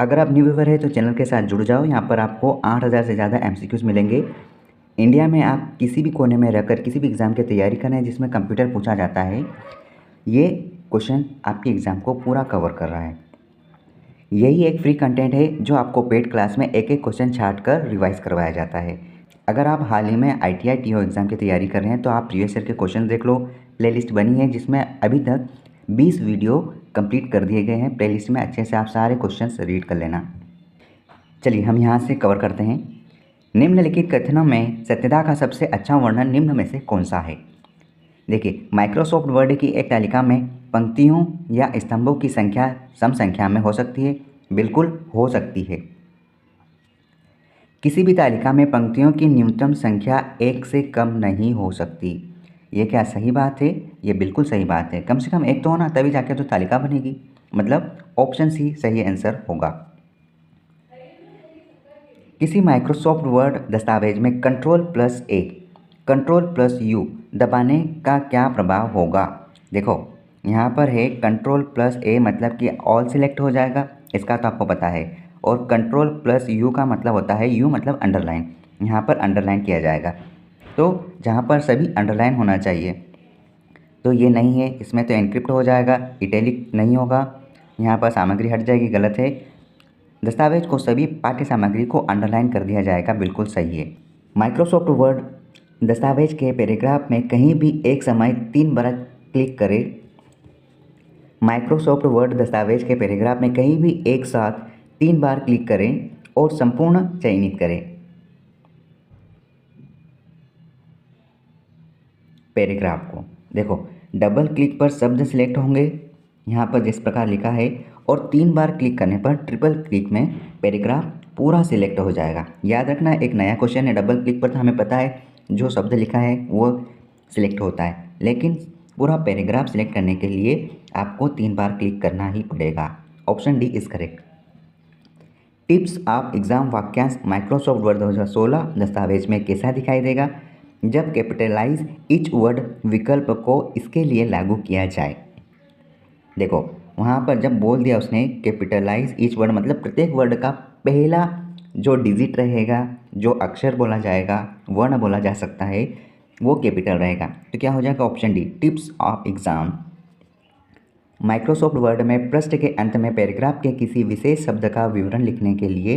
अगर आप new viewer है तो चैनल के साथ जुड़ जाओ। यहाँ पर आपको 8000 से ज़्यादा MCQs मिलेंगे। इंडिया में आप किसी भी कोने में रहकर किसी भी एग्ज़ाम की तैयारी करें जिसमें कंप्यूटर पूछा जाता है, ये क्वेश्चन आपके एग्ज़ाम को पूरा कवर कर रहा है। यही एक फ्री कंटेंट है जो आपको पेड क्लास में एक एक क्वेश्चन छांट कर रिवाइज करवाया जाता है। अगर आप हाल ही में ITI TO एग्ज़ाम की तैयारी कर रहे हैं तो आप प्रीवियस ईयर के क्वेश्चन देख लो। प्लेलिस्ट बनी है जिसमें अभी तक 20 वीडियो कंप्लीट कर दिए गए हैं। प्लेलिस्ट में अच्छे से आप सारे क्वेश्चंस रीड कर लेना। चलिए हम यहाँ से कवर करते हैं। निम्नलिखित कथनों में सत्यता का सबसे अच्छा वर्णन निम्न में से कौन सा है? देखिए, माइक्रोसॉफ्ट वर्ड की एक तालिका में पंक्तियों या स्तंभों की संख्या सम संख्या में हो सकती है। बिल्कुल हो सकती है। किसी भी तालिका में पंक्तियों की न्यूनतम संख्या 1 से कम नहीं हो सकती। ये क्या सही बात है? ये बिल्कुल सही बात है। कम से कम एक तो होना तभी जाके तो तालिका बनेगी। मतलब ऑप्शन सी सही आंसर होगा। किसी माइक्रोसॉफ्ट वर्ड दस्तावेज में Ctrl+A, Ctrl+U दबाने का क्या प्रभाव होगा? देखो, यहाँ पर है Ctrl+A मतलब कि ऑल सिलेक्ट हो जाएगा, इसका तो आपको पता है। और Ctrl+U का मतलब होता है, U मतलब अंडरलाइन, यहाँ पर अंडरलाइन किया जाएगा। तो जहाँ पर सभी अंडरलाइन होना चाहिए तो ये नहीं है, इसमें तो एनक्रिप्ट हो जाएगा, इटैलिक नहीं होगा, यहाँ पर सामग्री हट जाएगी, गलत है। दस्तावेज को सभी पाठ्य सामग्री को अंडरलाइन कर दिया जाएगा, बिल्कुल सही है। माइक्रोसॉफ्ट वर्ड दस्तावेज के पैराग्राफ में कहीं भी एक समय 3 बार क्लिक करें। माइक्रोसॉफ्ट वर्ड दस्तावेज के पैराग्राफ में कहीं भी एक साथ 3 बार क्लिक करें और संपूर्ण चयनित करें। पैराग्राफ को देखो, डबल क्लिक पर शब्द सिलेक्ट होंगे यहाँ पर जिस प्रकार लिखा है, और 3 बार क्लिक करने पर ट्रिपल क्लिक में पैराग्राफ पूरा सिलेक्ट हो जाएगा। याद रखना, एक नया क्वेश्चन है, डबल क्लिक पर तो हमें पता है जो शब्द लिखा है वो सिलेक्ट होता है, लेकिन पूरा पैराग्राफ सिलेक्ट करने के लिए आपको 3 बार क्लिक करना ही पड़ेगा। Option D is correct. Tips of exam वाक्यांश माइक्रोसॉफ्ट वर्ड 2016 दस्तावेज में कैसा दिखाई देगा जब कैपिटलाइज ईच वर्ड विकल्प को इसके लिए लागू किया जाए? देखो, वहाँ पर जब बोल दिया उसने कैपिटलाइज ईच वर्ड मतलब प्रत्येक वर्ड का पहला जो डिजिट रहेगा, जो अक्षर बोला जाएगा, वर्ण बोला जा सकता है, वो कैपिटल रहेगा। तो क्या हो जाएगा? Option D. Tips of exam Microsoft word में पृष्ठ के अंत में पैराग्राफ के किसी विशेष शब्द का विवरण लिखने के लिए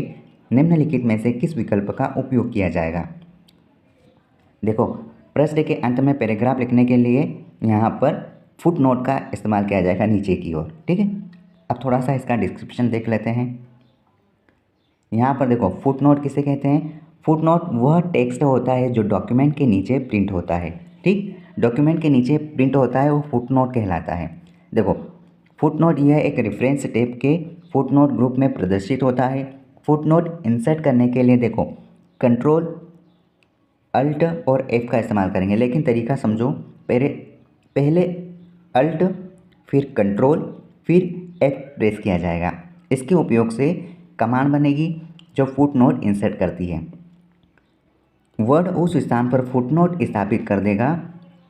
निम्नलिखित में से किस विकल्प का उपयोग किया जाएगा? देखो, पृष्ठ के अंत में पैराग्राफ लिखने के लिए यहाँ पर फुट नोट का इस्तेमाल किया जाएगा नीचे की ओर। ठीक है, अब थोड़ा सा इसका डिस्क्रिप्शन देख लेते हैं। यहाँ पर देखो, फुट नोट किसे कहते हैं? फुट नोट वह टेक्स्ट होता है जो डॉक्यूमेंट के नीचे प्रिंट होता है। ठीक, डॉक्यूमेंट के नीचे प्रिंट होता है, वो फुट नोट कहलाता है। देखो, फुट नोट यह एक रेफरेंस टेप के फुट नोट ग्रुप में प्रदर्शित होता है। फुट नोट इंसर्ट करने के लिए देखो, कंट्रोल अल्ट और F का इस्तेमाल करेंगे, लेकिन तरीका समझो। पहले अल्ट फिर कंट्रोल फिर F प्रेस किया जाएगा। इसके उपयोग से कमांड बनेगी जो फुट नोट इंसर्ट करती है। वर्ड उस स्थान पर फुट नोट स्थापित कर देगा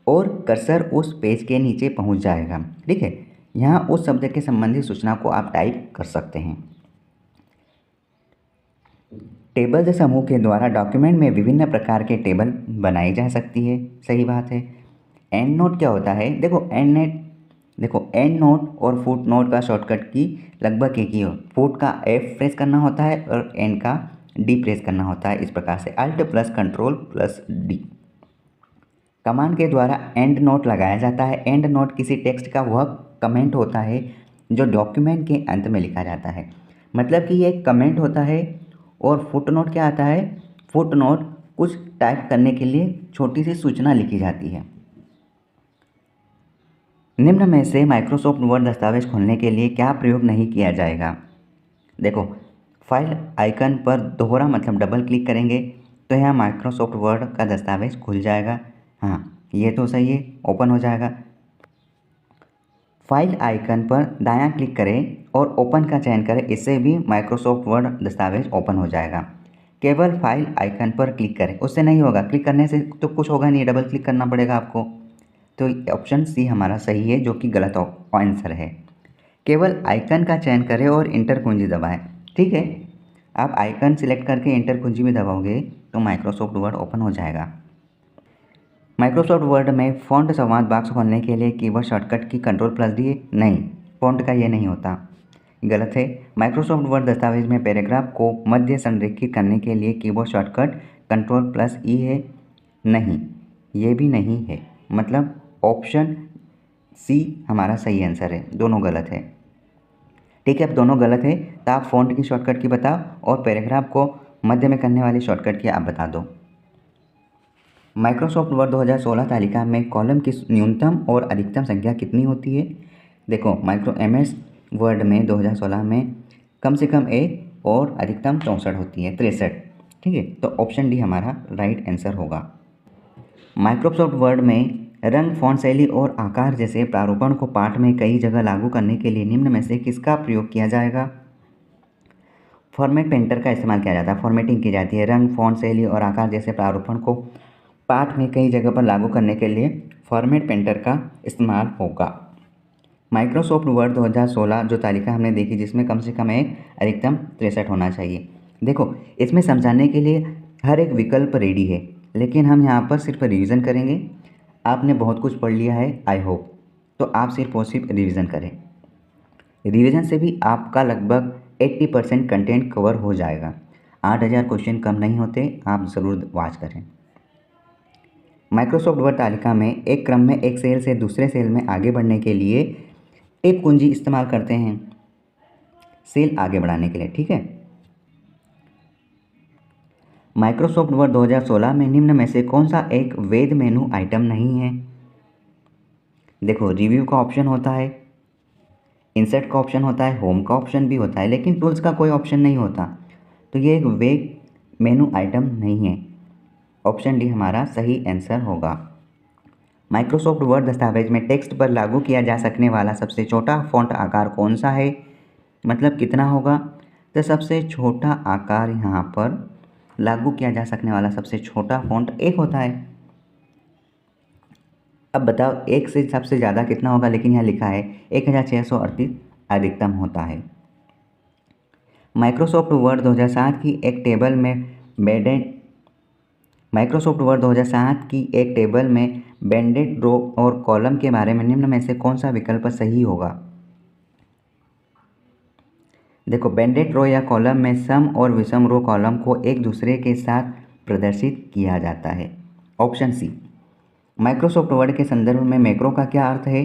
और कर्सर उस पेज के नीचे पहुंच जाएगा। ठीक है, यहाँ उस शब्द के संबंधित सूचना को आप टाइप कर सकते हैं। टेबल समूह के द्वारा डॉक्यूमेंट में विभिन्न प्रकार के टेबल बनाई जा सकती है, सही बात है। एंड नोट क्या होता है? देखो एंड नोट और फुट नोट का शॉर्टकट की लगभग एक ही हो। फुट का F प्रेस करना होता है और एंड का D प्रेस करना होता है। इस प्रकार से alt plus control plus D। Command के द्वारा एंड नोट लगाया जाता है। एंड नोट किसी टेक्स्ट का वह कमेंट होता है जो डॉक्यूमेंट के अंत में लिखा जाता है। मतलब कि ये एक कमेंट होता है। और फुट नोट क्या आता है? फुट नोट कुछ टाइप करने के लिए छोटी सी सूचना लिखी जाती है। निम्न में से माइक्रोसॉफ्ट वर्ड दस्तावेज खोलने के लिए क्या प्रयोग नहीं किया जाएगा? देखो, फाइल आइकन पर दोहरा मतलब डबल क्लिक करेंगे तो यहाँ माइक्रोसॉफ्ट वर्ड का दस्तावेज खुल जाएगा। हाँ, ये तो सही है, ओपन हो जाएगा। फाइल आइकन पर दायां क्लिक करें और ओपन का चयन करें, इससे भी माइक्रोसॉफ्ट वर्ड दस्तावेज ओपन हो जाएगा। केवल फाइल आइकन पर क्लिक करें, उससे नहीं होगा, क्लिक करने से तो कुछ होगा नहीं, डबल क्लिक करना पड़ेगा आपको। तो ऑप्शन सी हमारा सही है, जो कि गलत आंसर है। केवल आइकन का चयन करें और इंटर कुंजी दबाएं। ठीक है, आप आइकन सिलेक्ट करके एंटर कुंजी भी दबाओगे तो माइक्रोसॉफ्ट वर्ड ओपन हो जाएगा। माइक्रोसॉफ्ट वर्ड में फ़ॉन्ट संवाद बॉक्स खोलने के लिए कीबोर्ड शॉर्टकट की कंट्रोल+D नहीं, फ़ॉन्ट का ये नहीं होता, गलत है। माइक्रोसॉफ्ट वर्ड दस्तावेज में पैराग्राफ को मध्य संरेखित करने के लिए कीबोर्ड शॉर्टकट कंट्रोल+E है, नहीं, ये भी नहीं है, मतलब ऑप्शन सी हमारा सही आंसर है, दोनों गलत है। ठीक है, अब दोनों गलत है तो आप फ़ॉन्ट की शॉर्टकट की बताओ और पैराग्राफ को मध्य में करने वाली शॉर्टकट की आप बता दो। माइक्रोसॉफ्ट वर्ड 2016 तालिका में कॉलम की न्यूनतम और अधिकतम संख्या कितनी होती है? देखो, MS वर्ड में 2016 में कम से कम 1 और अधिकतम 64 होती है, 63। ठीक है, तो ऑप्शन डी हमारा राइट आंसर होगा। माइक्रोसॉफ्ट वर्ड में रंग, फ़ॉन्ट शैली और आकार जैसे प्रारूपण को पाठ में कई जगह लागू करने के लिए निम्न में से किसका प्रयोग किया जाएगा? फॉर्मेट पेंटर का इस्तेमाल किया जाता है, फॉर्मेटिंग की जाती है। रंग, फ़ॉन्ट शैली और आकार जैसे प्रारूपण को पाठ में कई जगह पर लागू करने के लिए फॉर्मेट पेंटर का इस्तेमाल होगा। माइक्रोसॉफ्ट वर्ड 2016 जो तालिका हमने देखी जिसमें कम से कम 1 अधिकतम 63 होना चाहिए। देखो, इसमें समझाने के लिए हर एक विकल्प रेडी है, लेकिन हम यहाँ पर सिर्फ रिवीजन करेंगे। आपने बहुत कुछ पढ़ लिया है आई होप, तो आप सिर्फ और सिर्फ रिवीजन करें। रिवीजन से भी आपका लगभग 80% कंटेंट कवर हो जाएगा। 8000 क्वेश्चन कम नहीं होते, आप ज़रूर वॉच करें। माइक्रोसॉफ्ट वर्ड तालिका में एक क्रम में एक सेल से दूसरे सेल में आगे बढ़ने के लिए टेप कुंजी इस्तेमाल करते हैं सेल आगे बढ़ाने के लिए। ठीक है, माइक्रोसॉफ्ट वर्ड 2016 में निम्न में से कौन सा एक वैध मेनू आइटम नहीं है? देखो, रिव्यू का ऑप्शन होता है, इंसर्ट का ऑप्शन होता है, होम का ऑप्शन भी होता है, लेकिन टूल्स का कोई ऑप्शन नहीं होता, तो ये एक वैध मेनू आइटम नहीं है। ऑप्शन डी हमारा सही आंसर होगा। माइक्रोसॉफ्ट वर्ड दस्तावेज में टेक्स्ट पर लागू किया जा सकने वाला सबसे छोटा फ़ॉन्ट आकार कौन सा है? मतलब कितना होगा? तो सबसे छोटा आकार यहाँ पर लागू किया जा सकने वाला सबसे छोटा फ़ॉन्ट 1 होता है। अब बताओ 1 से सबसे ज़्यादा कितना होगा, लेकिन यहाँ लिखा है 1638 अधिकतम होता है। माइक्रोसॉफ्ट वर्ड 2007 की एक टेबल में बैंडेड रो और कॉलम के बारे में निम्न में से कौन सा विकल्प सही होगा? देखो, बैंडेड रो या कॉलम में सम और विषम रो कॉलम को एक दूसरे के साथ प्रदर्शित किया जाता है। ऑप्शन सी। माइक्रोसॉफ्ट वर्ड के संदर्भ में मैक्रो का क्या अर्थ है?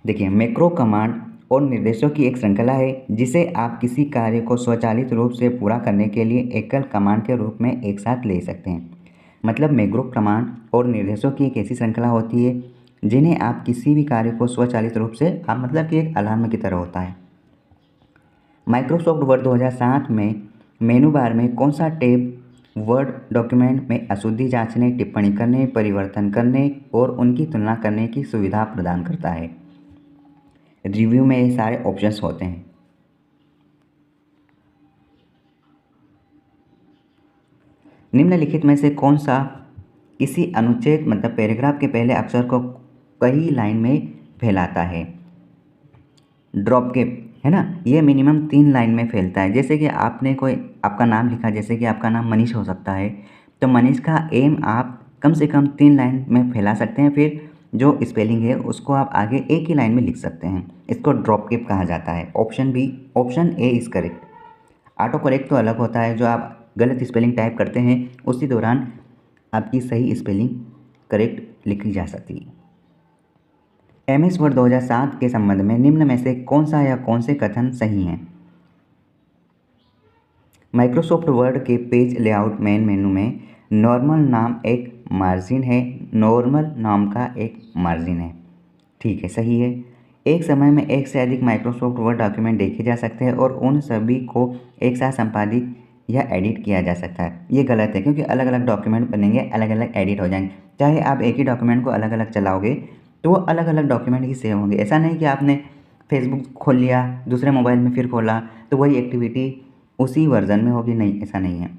देखिए, मैक्रो कमांड और निर्देशों की एक श्रृंखला है जिसे आप किसी कार्य को स्वचालित रूप से पूरा करने के लिए एकल कमांड के रूप में एक साथ ले सकते हैं। मतलब मैक्रो कमांड और निर्देशों की एक ऐसी श्रृंखला होती है जिन्हें आप किसी भी कार्य को स्वचालित रूप से आप मतलब कि एक अलार्म की तरह होता है। माइक्रोसॉफ्ट वर्ड 2007 में मेनू बार में कौन सा टैब वर्ड डॉक्यूमेंट में अशुद्धि जांचने, टिप्पणी करने, परिवर्तन करने और उनकी तुलना करने की सुविधा प्रदान करता है? रिव्यू में ये सारे ऑप्शंस होते हैं। निम्नलिखित में से कौन सा किसी अनुच्छेद मतलब पैराग्राफ के पहले अक्षर को कई लाइन में फैलाता है? ड्रॉप कैप है ना, ये मिनिमम 3 लाइन में फैलता है। जैसे कि आपने कोई आपका नाम लिखा, जैसे कि आपका नाम मनीष हो सकता है, तो मनीष का एम आप कम से कम 3 लाइन में फैला सकते हैं। फिर जो स्पेलिंग है उसको आप आगे एक ही लाइन में लिख सकते हैं, इसको ड्रॉप कैप कहा जाता है। Option A is correct. Auto correct तो अलग होता है, जो आप गलत स्पेलिंग टाइप करते हैं उसी दौरान आपकी सही स्पेलिंग करेक्ट लिखी जा सकती है। MS वर्ड 2007 के संबंध में निम्न में से कौन सा या कौन से कथन सही हैं? माइक्रोसॉफ्ट वर्ड के पेज लेआउट मेन मेनू में नॉर्मल नाम एक मार्जिन है, नॉर्मल नाम का एक मार्जिन है। ठीक है, सही है। एक समय में एक से अधिक माइक्रोसॉफ्ट वर्ड डॉक्यूमेंट देखे जा सकते हैं और उन सभी को एक साथ संपादित या एडिट किया जा सकता है। ये गलत है, क्योंकि अलग अलग डॉक्यूमेंट बनेंगे, अलग अलग एडिट हो जाएंगे। चाहे आप एक ही डॉक्यूमेंट को अलग अलग चलाओगे तो वो अलग अलग डॉक्यूमेंट ही सेव होंगे। ऐसा नहीं कि आपने फेसबुक खोल लिया, दूसरे मोबाइल में फिर खोला तो वही एक्टिविटी उसी वर्जन में होगी, नहीं, ऐसा नहीं है।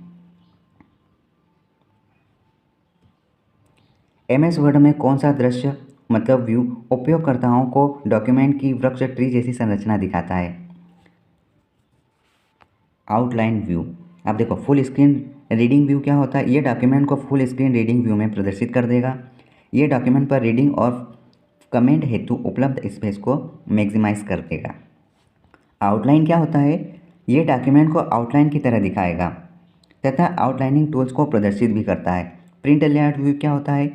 MS वर्ड में कौन सा दृश्य मतलब व्यू उपयोगकर्ताओं को डॉक्यूमेंट की वृक्ष ट्री जैसी संरचना दिखाता है? Outline view. अब देखो फुल स्क्रीन रीडिंग व्यू क्या होता है, ये डॉक्यूमेंट को फुल स्क्रीन रीडिंग व्यू में प्रदर्शित कर देगा। ये डॉक्यूमेंट पर रीडिंग और कमेंट हेतु उपलब्ध स्पेस को मैक्सिमाइज कर देगा। आउटलाइन क्या होता है, ये डॉक्यूमेंट को आउटलाइन की तरह दिखाएगा तथा आउटलाइनिंग टूल्स को प्रदर्शित भी करता है। प्रिंट लेआउट व्यू क्या होता है,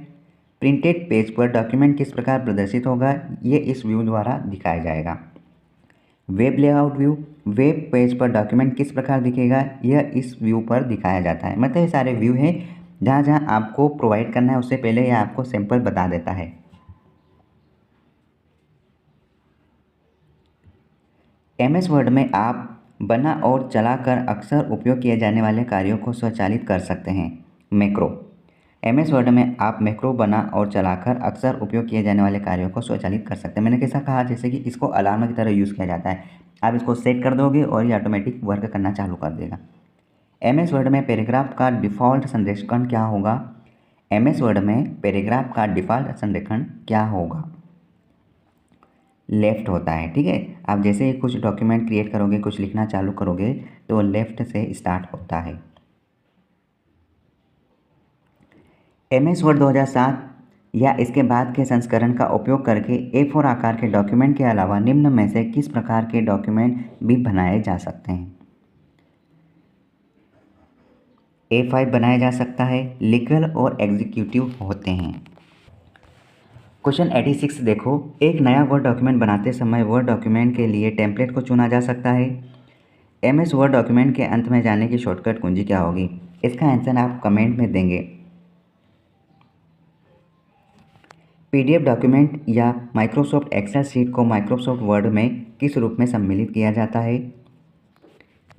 प्रिंटेड पेज पर डॉक्यूमेंट किस प्रकार प्रदर्शित होगा, ये इस व्यू द्वारा दिखाया जाएगा। Web layout view, web page पर डॉक्यूमेंट किस प्रकार दिखेगा, यह इस व्यू पर दिखाया जाता है। मतलब ये सारे व्यू हैं, जहाँ जहाँ आपको प्रोवाइड करना है उससे पहले यह आपको सैंपल बता देता है। MS वर्ड में आप बना और चलाकर अक्सर उपयोग किए जाने वाले कार्यों को स्वचालित कर सकते हैं। मैक्रो, MS वर्ड में आप मैक्रो बना और चलाकर अक्सर उपयोग किए जाने वाले कार्यों को स्वचालित कर सकते हैं। मैंने कैसा कहा, जैसे कि इसको अलार्म की तरह यूज़ किया जाता है। आप इसको सेट कर दोगे और ये ऑटोमेटिक वर्क करना चालू कर देगा। MS वर्ड में पैराग्राफ का डिफ़ॉल्ट संरेखण क्या होगा, MS वर्ड में पैराग्राफ का डिफ़ॉल्ट संरेखण क्या होगा, लेफ़्ट होता है। ठीक है, आप जैसे ही कुछ डॉक्यूमेंट क्रिएट करोगे, कुछ लिखना चालू करोगे तो लेफ़्ट से स्टार्ट होता है। MS वर्ड 2007 या इसके बाद के संस्करण का उपयोग करके A4 आकार के डॉक्यूमेंट के अलावा निम्न में से किस प्रकार के डॉक्यूमेंट भी बनाए जा सकते हैं। A5 बनाया जा सकता है, लीगल और एग्जीक्यूटिव होते हैं। क्वेश्चन 86 देखो, एक नया वर्ड डॉक्यूमेंट बनाते समय वर्ड डॉक्यूमेंट के लिए टेम्पलेट को चुना जा सकता है। MS वर्ड डॉक्यूमेंट के अंत में जाने की शॉर्टकट कुंजी क्या होगी, इसका आंसर आप कमेंट में देंगे। PDF डॉक्यूमेंट या माइक्रोसॉफ्ट एक्सेल शीट को माइक्रोसॉफ्ट वर्ड में किस रूप में सम्मिलित किया जाता है,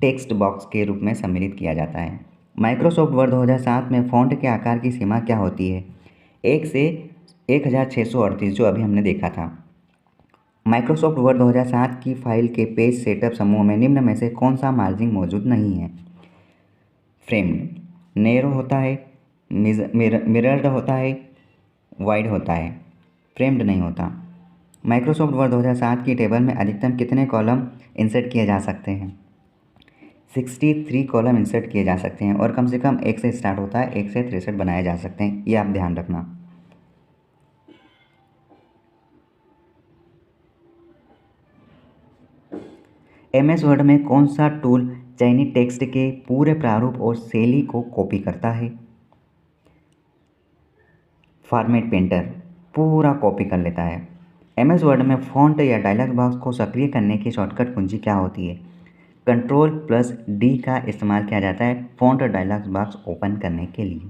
टेक्स्ट बॉक्स के रूप में सम्मिलित किया जाता है। माइक्रोसॉफ्ट वर्ड 2007 में फ़ॉन्ट के आकार की सीमा क्या होती है, 1 से 1638, जो अभी हमने देखा था। माइक्रोसॉफ्ट वर्ड 2007 की फाइल के पेज सेटअप समूह में निम्न में से कौन सा मार्जिन मौजूद नहीं है। फ्रेम्ड, नैरो होता है, मिरर्ड होता है, वाइड होता है, फ्रेम्ड नहीं होता। माइक्रोसॉफ्ट वर्ड 2007 की टेबल में अधिकतम कितने कॉलम इंसर्ट किए जा सकते हैं, 63 कॉलम इंसर्ट किए जा सकते हैं और कम से कम 1 से स्टार्ट होता है, 1 से 63 बनाए जा सकते हैं, ये आप ध्यान रखना। MS वर्ड में कौन सा टूल चयनित टेक्स्ट के पूरे प्रारूप और शैली को कॉपी करता है, फॉर्मेट पेंटर पूरा कॉपी कर लेता है। MS वर्ड में फ़ॉन्ट या डायलॉग बॉक्स को सक्रिय करने की शॉर्टकट कुंजी क्या होती है, Ctrl+D का इस्तेमाल किया जाता है फ़ॉन्ट और डायलॉग बॉक्स ओपन करने के लिए।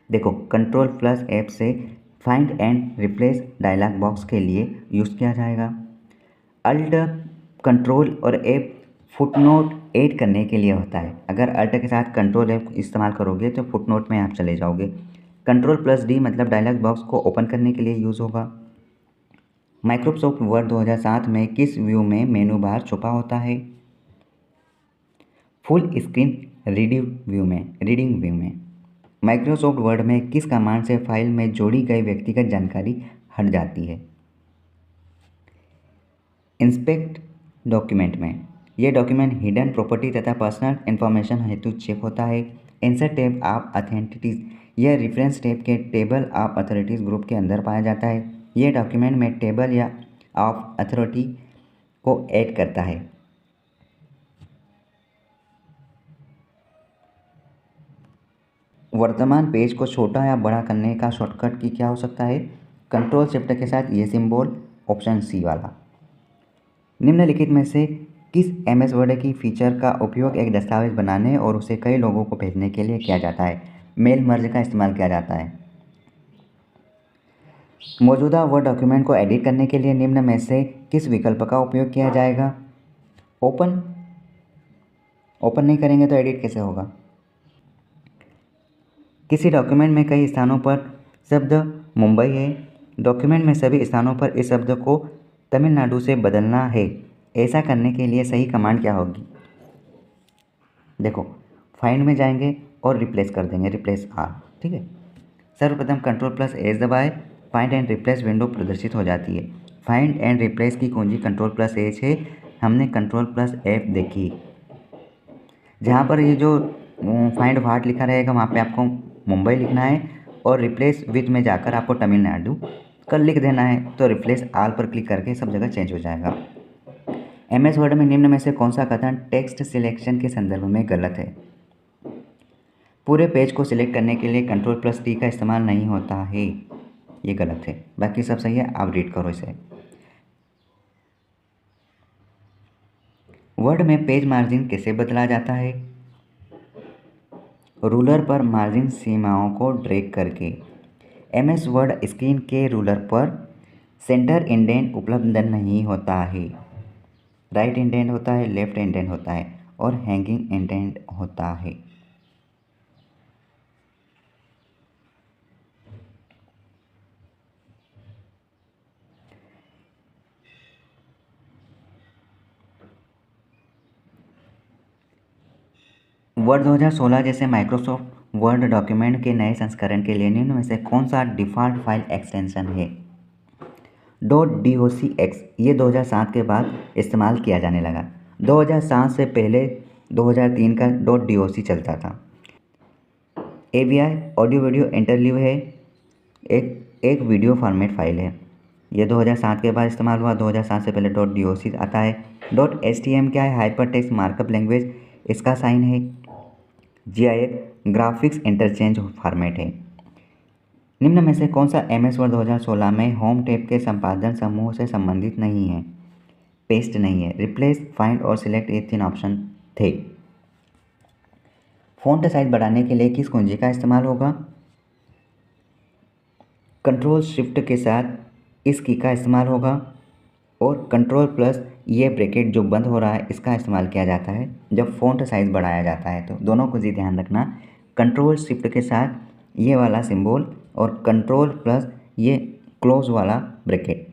देखो Ctrl+F से find and replace dialog box के लिए यूज़ किया जाएगा। अल्ट कंट्रोल और F फुटनोट ऐड करने के लिए होता है। अगर अल्ट के साथ Ctrl+F इस्तेमाल करोगे तो फुटनोट में आप चले जाओगे। Ctrl+D मतलब डायलॉग बॉक्स को ओपन करने के लिए यूज़ होगा। माइक्रोसॉफ्ट वर्ड 2007 में किस व्यू में मेनू बार छुपा होता है, फुल स्क्रीन रीडिंग व्यू में। माइक्रोसॉफ्ट वर्ड में किस कमांड से फाइल में जोड़ी गई व्यक्तिगत जानकारी हट जाती है, इंस्पेक्ट डॉक्यूमेंट में। यह डॉक्यूमेंट हिडन प्रॉपर्टी तथा पर्सनल इन्फॉर्मेशन हेतु चेक होता है। इंसर्ट टेब ऑफ अथेंटिटीज, यह रेफरेंस टेब के टेबल ऑफ अथॉरिटीज़ ग्रुप के अंदर पाया जाता है। यह डॉक्यूमेंट में टेबल या ऑफ अथॉरिटी को ऐड करता है। वर्तमान पेज को छोटा या बड़ा करने का शॉर्टकट की क्या हो सकता है, Ctrl+Shift के साथ ये सिंबल, ऑप्शन सी वाला। निम्नलिखित में से किस MS वर्ड की फीचर का उपयोग एक दस्तावेज बनाने और उसे कई लोगों को भेजने के लिए किया जाता है, मेल मर्ज का इस्तेमाल किया जाता है। मौजूदा वर्ड डॉक्यूमेंट को एडिट करने के लिए निम्न में से किस विकल्प का उपयोग किया जाएगा, ओपन नहीं करेंगे तो एडिट कैसे होगा। किसी डॉक्यूमेंट में कई स्थानों पर शब्द मुंबई है, डॉक्यूमेंट में सभी स्थानों पर इस शब्द को तमिलनाडु से बदलना है, ऐसा करने के लिए सही कमांड क्या होगी। देखो फाइंड में जाएंगे और रिप्लेस कर देंगे, रिप्लेस आर। ठीक है, सर्वप्रथम Ctrl+S दबाए, फाइंड एंड रिप्लेस विंडो प्रदर्शित हो जाती है। फाइंड एंड रिप्लेस की कुंजी Ctrl+H है, हमने Ctrl+F देखी। जहाँ पर ये जो फाइंड व्हाट लिखा रहेगा वहाँ पे आपको मुंबई लिखना है और रिप्लेस विथ में जाकर आपको तमिलनाडु कल लिख देना है। तो रिप्लेस आल पर क्लिक करके सब जगह चेंज हो जाएगा। MS वर्ड में निम्न में से कौन सा कथन टेक्स्ट सिलेक्शन के संदर्भ में गलत है? पूरे पेज को सिलेक्ट करने के लिए Ctrl+T का इस्तेमाल नहीं होता है, ये गलत है। बाकी सब सही है, आप रीड करो इसे। वर्ड में पेज मार्जिन कैसे बदला जाता है? रूलर पर मार्जिन सीमाओं को ड्रैग करके। MS वर्ड स्क्रीन के रूलर पर सेंटर इंडेंट उपलब्ध नहीं होता है। राइट इंडेंट होता है, लेफ्ट इंडेंट होता है और हैंगिंग इंडेंट होता है। वर्ड 2016 जैसे माइक्रोसॉफ्ट वर्ड डॉक्यूमेंट के नए संस्करण के लिए निम्न में से कौन सा डिफ़ॉल्ट फाइल एक्सटेंशन है? .docx ये 2007 के बाद इस्तेमाल किया जाने लगा। 2007 से पहले 2003 का .doc चलता था। AVI ऑडियो वीडियो इंटरलीव है, एक वीडियो फॉर्मेट फाइल है। ये 2007 के बाद इस्तेमाल हुआ। 2007 से पहले .doc आता है। .htm क्या है? हाइपर टेक्स्ट मार्कअप लैंग्वेज, इसका साइन है। GIF ग्राफिक्स इंटरचेंज फॉर्मेट है। निम्न में से कौन सा MS वर्ड 2016 में होम टैब के संपादन समूह से संबंधित नहीं है? पेस्ट नहीं है। रिप्लेस, फाइंड और सिलेक्ट ये 3 ऑप्शन थे। फ़ॉन्ट साइज बढ़ाने के लिए किस कुंजी का इस्तेमाल होगा? Ctrl+Shift के साथ इस की का इस्तेमाल होगा और Ctrl+ ये ब्रैकेट जो बंद हो रहा है इसका इस्तेमाल किया जाता है जब फ़ॉन्ट साइज़ बढ़ाया जाता है। तो दोनों को जी ध्यान रखना, Ctrl+Shift के साथ ये वाला सिंबल और Ctrl+ ये क्लोज वाला ब्रैकेट।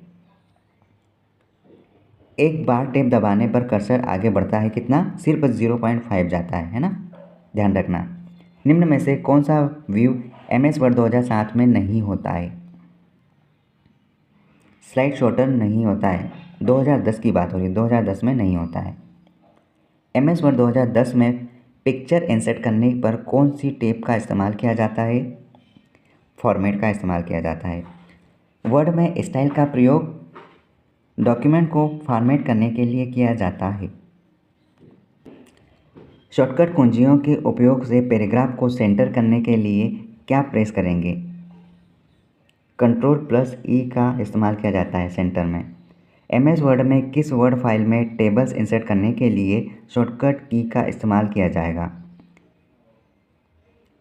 एक बार टैब दबाने पर कर्सर आगे बढ़ता है कितना? सिर्फ 0.5 जाता है ना, ध्यान रखना। निम्न में से कौन सा व्यू MS वर्ड 2007 में नहीं होता है? स्लाइड शॉर्टर नहीं होता है। 2010 की बात हो रही है, 2010 में नहीं होता है। MS वर्ड 2010 में पिक्चर इंसर्ट करने पर कौन सी टेप का इस्तेमाल किया जाता है? फॉर्मेट का इस्तेमाल किया जाता है। वर्ड में स्टाइल का प्रयोग डॉक्यूमेंट को फॉर्मेट करने के लिए किया जाता है। शॉर्टकट कुंजियों के उपयोग से पैराग्राफ को सेंटर करने के लिए क्या प्रेस करेंगे? Ctrl+E का इस्तेमाल किया जाता है सेंटर में। MS वर्ड में किस वर्ड फाइल में टेबल्स इंसर्ट करने के लिए शॉर्टकट की का इस्तेमाल किया जाएगा?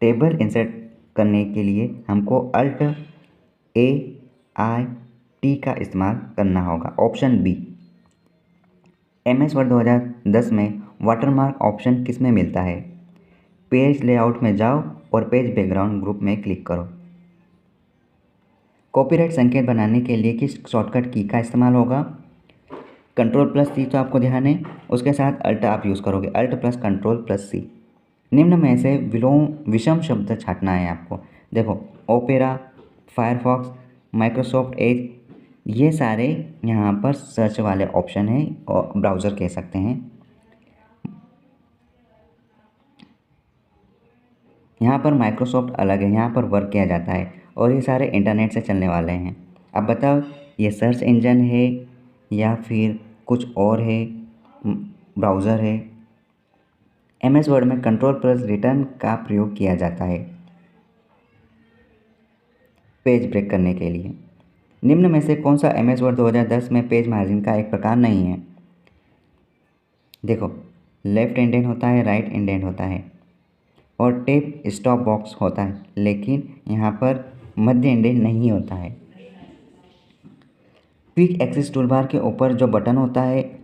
टेबल इंसर्ट करने के लिए हमको Alt+A+I+T का इस्तेमाल करना होगा, ऑप्शन बी। MS वर्ड 2010 में वाटरमार्क ऑप्शन किस में मिलता है? पेज लेआउट में जाओ और पेज बैकग्राउंड ग्रुप में क्लिक करो। कॉपीराइट संकेत बनाने के लिए किस शॉर्टकट की का इस्तेमाल होगा? Ctrl+C तो आपको ध्यान है, उसके साथ अल्ट आप यूज़ करोगे, Alt+Ctrl+C। निम्न में से विषम शब्द छांटना है आपको। देखो, ओपेरा, फायरफॉक्स, माइक्रोसॉफ्ट एज, ये सारे यहाँ पर सर्च वाले ऑप्शन हैं और ब्राउज़र कह सकते हैं। यहाँ पर माइक्रोसॉफ्ट अलग है, यहाँ पर वर्क किया जाता है और ये सारे इंटरनेट से चलने वाले हैं। अब बताओ ये सर्च इंजन है या फिर कुछ और है, ब्राउज़र है? MS वर्ड में Ctrl+ रिटर्न का प्रयोग किया जाता है पेज ब्रेक करने के लिए। निम्न में से कौन सा MS वर्ड 2010 में पेज मार्जिन का एक प्रकार नहीं है? देखो, लेफ्ट इंडेंट होता है, राइट इंडेंट होता है और टेप स्टॉप बॉक्स होता है, लेकिन यहाँ पर मध्य इंडेंट नहीं होता है। क्विक एक्सेस टूलबार के ऊपर जो बटन होता है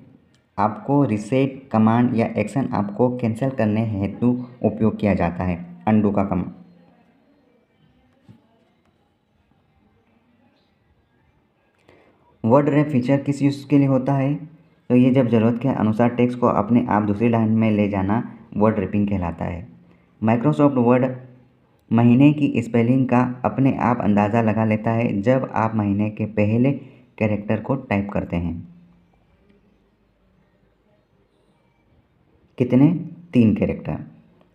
आपको रिसेट कमांड या एक्शन आपको कैंसिल करने हेतु उपयोग किया जाता है, अंडू का कमांड। वर्ड रैप फीचर किस यूज़ के लिए होता है? तो ये जब ज़रूरत के अनुसार टेक्स्ट को अपने आप दूसरी लाइन में ले जाना वर्ड रैपिंग कहलाता है। माइक्रोसॉफ्ट वर्ड महीने की स्पेलिंग का अपने आप अंदाज़ा लगा लेता है जब आप महीने के पहले कैरेक्टर को टाइप करते हैं। कितने? 3 कैरेक्टर।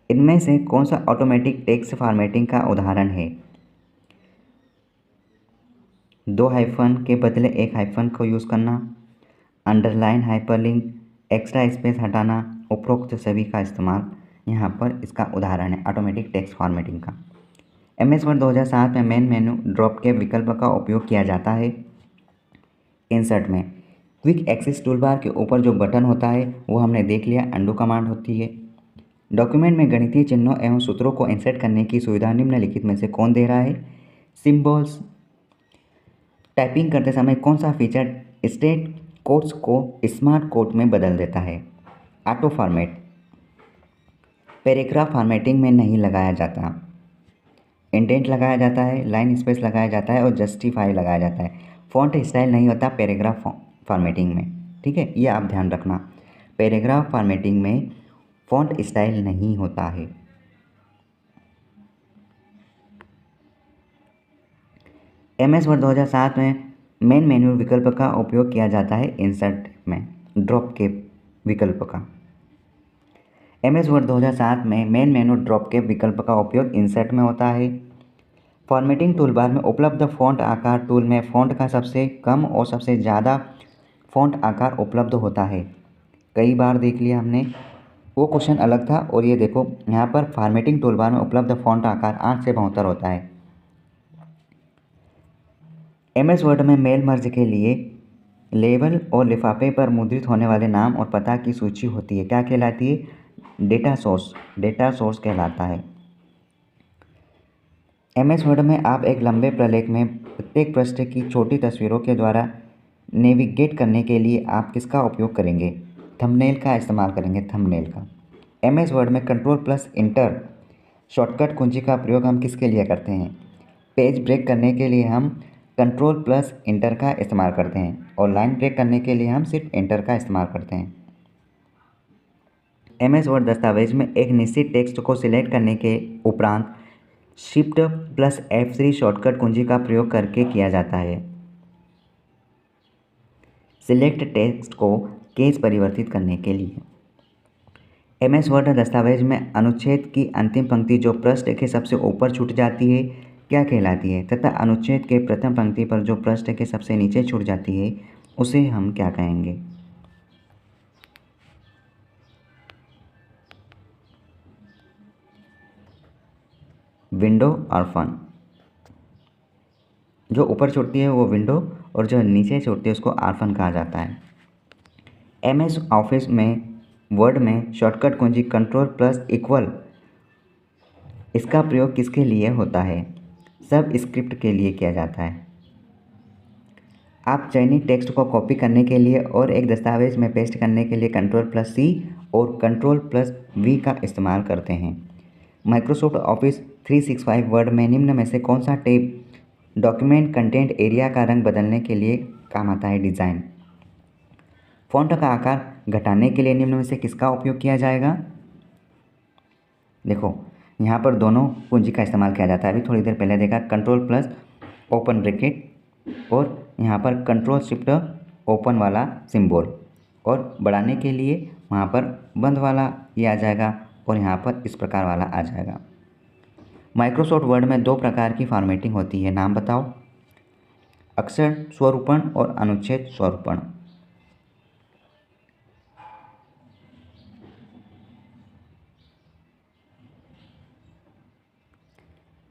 इनमें से कौन सा ऑटोमेटिक टेक्स्ट फॉर्मेटिंग का उदाहरण है? 2 हाइफन के बदले 1 हाइफन को यूज़ करना, अंडरलाइन, हाइपरलिंक, एक्स्ट्रा स्पेस हटाना, उपरोक्त सभी का इस्तेमाल यहाँ पर इसका उदाहरण है ऑटोमेटिक टेक्स्ट फॉर्मेटिंग का। MS वर्ड 2007 में मेन मेनू ड्रॉप के विकल्प का उपयोग किया जाता है। इंसर्ट में क्विक एक्सेस टूलबार के ऊपर जो बटन होता है वो हमने देख लिया, अंडू कमांड होती है। डॉक्यूमेंट में गणितीय चिन्हों एवं सूत्रों को इंसर्ट करने की सुविधा निम्नलिखित में से कौन दे रहा है? सिंबल्स। टाइपिंग करते समय कौन सा फीचर स्टेट कोड्स को स्मार्ट कोड में बदल देता है? Auto format. पैराग्राफ फॉर्मेटिंग में नहीं लगाया जाता, इंडेंट लगाया जाता है, लाइन स्पेस लगाया जाता है और जस्टिफाई लगाया जाता है। फॉन्ट स्टाइल नहीं होता पैराग्राफ फॉर्मेटिंग में, ठीक है, ये आप ध्यान रखना। पैराग्राफ फॉर्मेटिंग में फॉन्ट स्टाइल नहीं होता है। MS वर्ड 2007 में मेन मेन्यू विकल्प का उपयोग किया जाता है इंसर्ट में ड्रॉप के विकल्प का। MS वर्ड 2007 में मेन मेन्यू ड्रॉप के विकल्प का उपयोग इंसर्ट में होता है। फॉर्मेटिंग टूलबार में उपलब्ध फ़ॉन्ट आकार टूल में फ़ॉन्ट का सबसे कम और सबसे ज़्यादा फ़ॉन्ट आकार उपलब्ध होता है। कई बार देख लिया हमने, वो क्वेश्चन अलग था और ये देखो यहाँ पर फॉर्मेटिंग टूलबार में उपलब्ध फ़ॉन्ट आकार 8 से 72 होता है। MS वर्ड में मेल मर्ज के लिए लेबल और लिफाफे पर मुद्रित होने वाले नाम और पता की सूची होती है, क्या कहलाती है? डेटा सोर्स कहलाता है। MS वर्ड में आप एक लंबे प्रलेख में प्रत्येक पृष्ठ की छोटी तस्वीरों के द्वारा नेविगेट करने के लिए आप किसका उपयोग करेंगे? थंबनेल का इस्तेमाल करेंगे, थंबनेल का। MS वर्ड में कंट्रोल प्लस इंटर शॉर्टकट कुंजी का प्रयोग हम किसके लिए करते हैं? पेज ब्रेक करने के लिए हम कंट्रोल प्लस इंटर का इस्तेमाल करते हैं और लाइन ब्रेक करने के लिए हम सिर्फ इंटर का इस्तेमाल करते हैं। MS वर्ड दस्तावेज में एक निश्चित टेक्स्ट को सिलेक्ट करने के उपरांत शिफ्ट प्लस F3 शॉर्टकट कुंजी का प्रयोग करके किया जाता है सिलेक्ट टेक्स्ट को केस परिवर्तित करने के लिए। MS वर्ड दस्तावेज में अनुच्छेद की अंतिम पंक्ति जो पृष्ठ के सबसे ऊपर छूट जाती है क्या कहलाती है, तथा अनुच्छेद के प्रथम पंक्ति पर जो पृष्ठ के सबसे नीचे छूट जाती है उसे हम क्या कहेंगे? Window orphan. जो ऊपर छूटती है वो विंडो और जो नीचे छूटती है उसको ऑर्फन कहा जाता है। MS ऑफिस में वर्ड में शॉर्टकट कुंजी कंट्रोल प्लस इक्वल इसका प्रयोग किसके लिए होता है? सब स्क्रिप्ट के लिए किया जाता है। आप चयनित टेक्स्ट को कॉपी करने के लिए और एक दस्तावेज में पेस्ट करने के लिए कंट्रोल प्लस C और कंट्रोल प्लस V का इस्तेमाल करते हैं। माइक्रोसॉफ्ट ऑफिस 365 वर्ड में निम्न में से कौन सा टैब डॉक्यूमेंट कंटेंट एरिया का रंग बदलने के लिए काम आता है? डिज़ाइन। फ़ॉन्ट का आकार घटाने के लिए निम्न में से किसका उपयोग किया जाएगा? देखो यहाँ पर दोनों कुंजी का इस्तेमाल किया जाता है। अभी थोड़ी देर पहले देखा कंट्रोल प्लस ओपन ब्रैकेट और यहाँ पर कंट्रोल शिफ्ट ओपन वाला सिंबल, और बढ़ाने के लिए वहाँ पर बंद वाला ये आ जाएगा और यहाँ पर इस प्रकार वाला आ जाएगा। माइक्रोसॉफ्ट वर्ड में 2 प्रकार की फॉर्मेटिंग होती है, नाम बताओ? अक्षर स्वरूपण और अनुच्छेद स्वरूपण।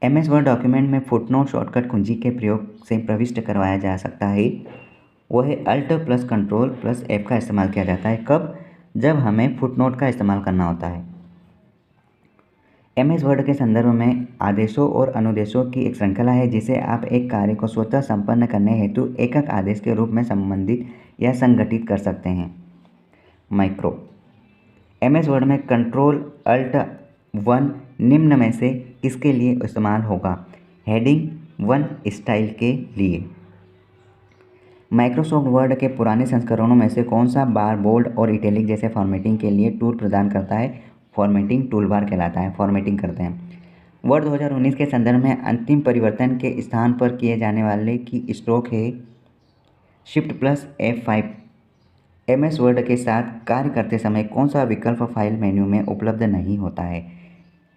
MS वर्ड डॉक्यूमेंट में फुटनोट शॉर्टकट कुंजी के प्रयोग से प्रविष्ट करवाया जा सकता है। वो है alt plus control plus F का इस्तेमाल किया जाता है। कब? जब हमें फुटनोट का इस्तेमाल करना होता है। MS वर्ड के संदर्भ में आदेशों और अनुदेशों की एक श्रृंखला है जिसे आप एक कार्य को स्वतः संपन्न करने हेतु एकक आदेश के रूप में संबंधित या संगठित कर सकते हैं। माइक्रो। MS वर्ड में कंट्रोल अल्ट 1 निम्न में से किसके लिए इस्तेमाल होगा? हेडिंग 1 स्टाइल के लिए। माइक्रोसॉफ्ट वर्ड के पुराने संस्करणों में से कौन सा बार, बोल्ड और इटैलिक जैसे फॉर्मेटिंग के लिए टूल प्रदान करता है? फॉर्मेटिंग टूलबार कहलाता है, फॉर्मेटिंग करते हैं। वर्ड 2019 के संदर्भ में अंतिम परिवर्तन के स्थान पर किए जाने वाले की स्ट्रोक है shift plus F5 MS word के साथ कार्य करते समय कौन सा विकल्प फाइल मेन्यू में उपलब्ध नहीं होता है?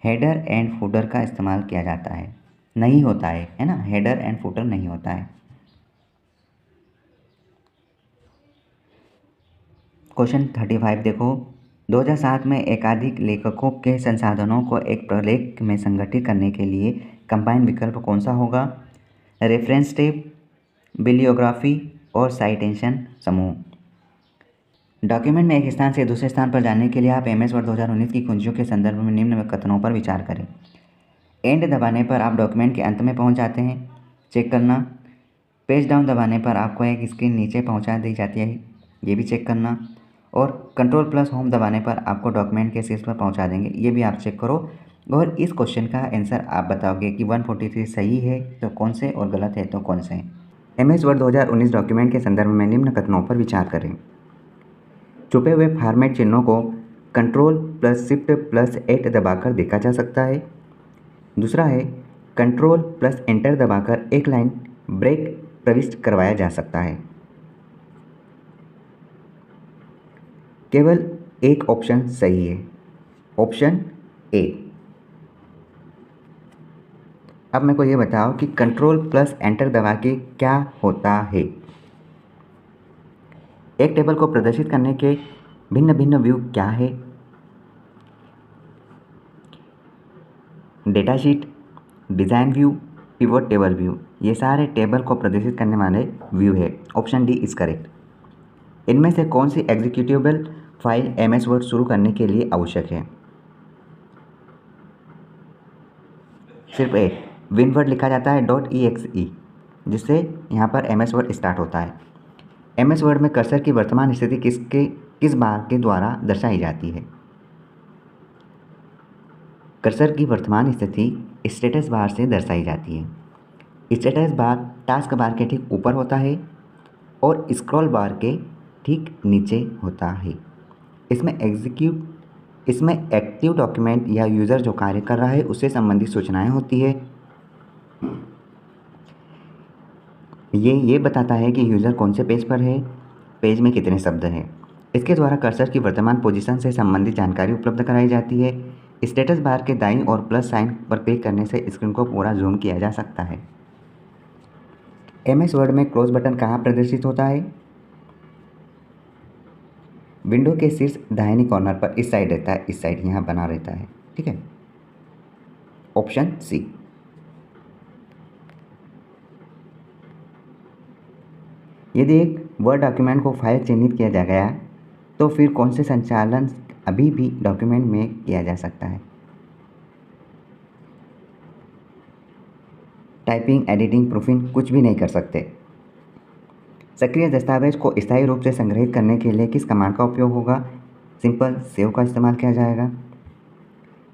हेडर एंड फुटर का इस्तेमाल किया जाता है, नहीं होता है ना, हेडर एंड फुटर नहीं होता है। क्वेश्चन 35 देखो, 2007 में एकाधिक लेखकों के संसाधनों को एक प्रलेख में संगठित करने के लिए कंबाइन विकल्प कौन सा होगा? रेफरेंस टेब, बिलियोग्राफी और साइटेशन समूह। डॉक्यूमेंट में एक स्थान से दूसरे स्थान पर जाने के लिए आप MS वर्ड 2019 की कुंजियों के संदर्भ में निम्न कथनों पर विचार करें। एंड दबाने पर आप डॉक्यूमेंट के अंत में पहुंच जाते हैं, चेक करना। पेज डाउन दबाने पर आपको एक स्क्रीन नीचे पहुंचा दी जाती है, ये भी चेक करना। और कंट्रोल प्लस होम दबाने पर आपको डॉक्यूमेंट के शीर्ष पर पहुंचा देंगे, ये भी आप चेक करो। और इस क्वेश्चन का आंसर आप बताओगे कि 143 सही है तो कौन से और गलत है तो कौन से। MS वर्ड 2019 डॉक्यूमेंट के संदर्भ में निम्न कथनों पर विचार करें। छुपे हुए फॉर्मेट चिन्हों को कंट्रोल प्लस शिफ्ट प्लस 8 दबाकर देखा जा सकता है। दूसरा है कंट्रोल प्लस एंटर दबाकर एक लाइन ब्रेक प्रविष्ट करवाया जा सकता है। केवल एक ऑप्शन सही है, ऑप्शन ए। अब मेरे को ये बताओ कि कंट्रोल प्लस एंटर दबा के क्या होता है। एक टेबल को प्रदर्शित करने के भिन्न भिन्न व्यू क्या है? Data sheet, design view, pivot table view, ये सारे टेबल को प्रदर्शित करने वाले व्यू है। Option D is correct. इनमें से कौन सी एग्जीक्यूटेबल फाइल MS वर्ड शुरू करने के लिए आवश्यक है? सिर्फ एक विनवर्ड लिखा जाता है .exe, जिससे यहाँ पर MS वर्ड स्टार्ट होता है। MS वर्ड में कर्सर की वर्तमान स्थिति किस बार के द्वारा दर्शाई जाती है? कर्सर की वर्तमान स्थिति स्टेटस बार से दर्शाई जाती है। स्टेटस बार टास्क बार के ठीक ऊपर होता है और स्क्रॉल बार के ठीक नीचे होता है। इसमें एक्टिव डॉक्यूमेंट या यूज़र जो कार्य कर रहा है उससे संबंधित सूचनाएं होती है। ये बताता है कि यूज़र कौन से पेज पर है, पेज में कितने शब्द हैं। इसके द्वारा कर्सर की वर्तमान पोजीशन से संबंधित जानकारी उपलब्ध कराई जाती है। स्टेटस बार के दाईं और प्लस साइन पर क्लिक करने से स्क्रीन को पूरा जूम किया जा सकता है। MS वर्ड में क्लोज बटन कहाँ प्रदर्शित होता है? विंडो के शीर्ष दाहिनी कॉर्नर पर इस साइड रहता है, इस साइड यहाँ बना रहता है, ठीक है। Option C. यदि एक वर्ड डॉक्यूमेंट को फाइल चिन्हित किया जा गया तो फिर कौन से संचालन अभी भी डॉक्यूमेंट में किया जा सकता है? टाइपिंग, एडिटिंग, प्रूफिंग कुछ भी नहीं कर सकते। सक्रिय दस्तावेज को स्थायी रूप से संग्रहित करने के लिए किस कमांड का उपयोग होगा? सिंपल सेव का इस्तेमाल किया जाएगा।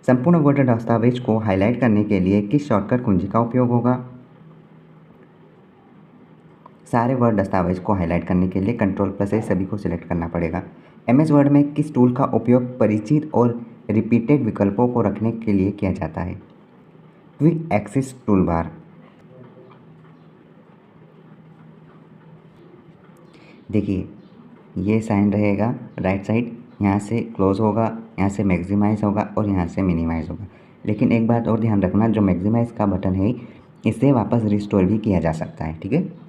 संपूर्ण वर्ड दस्तावेज को हाईलाइट करने के लिए किस शॉर्टकट कुंजी का उपयोग होगा? सारे वर्ड दस्तावेज को हाईलाइट करने के लिए कंट्रोल प्लस से सभी को सिलेक्ट करना पड़ेगा। MS वर्ड में किस टूल का उपयोग परिचित और रिपीटेड विकल्पों को रखने के लिए किया जाता है? Quick access tool bar. देखिए ये साइन रहेगा राइट साइड, यहाँ से क्लोज होगा, यहाँ से मैक्सिमाइज होगा और यहाँ से मिनिमाइज होगा। लेकिन एक बात और ध्यान रखना, जो मैक्सिमाइज का बटन है इससे वापस रिस्टोर भी किया जा सकता है, ठीक है।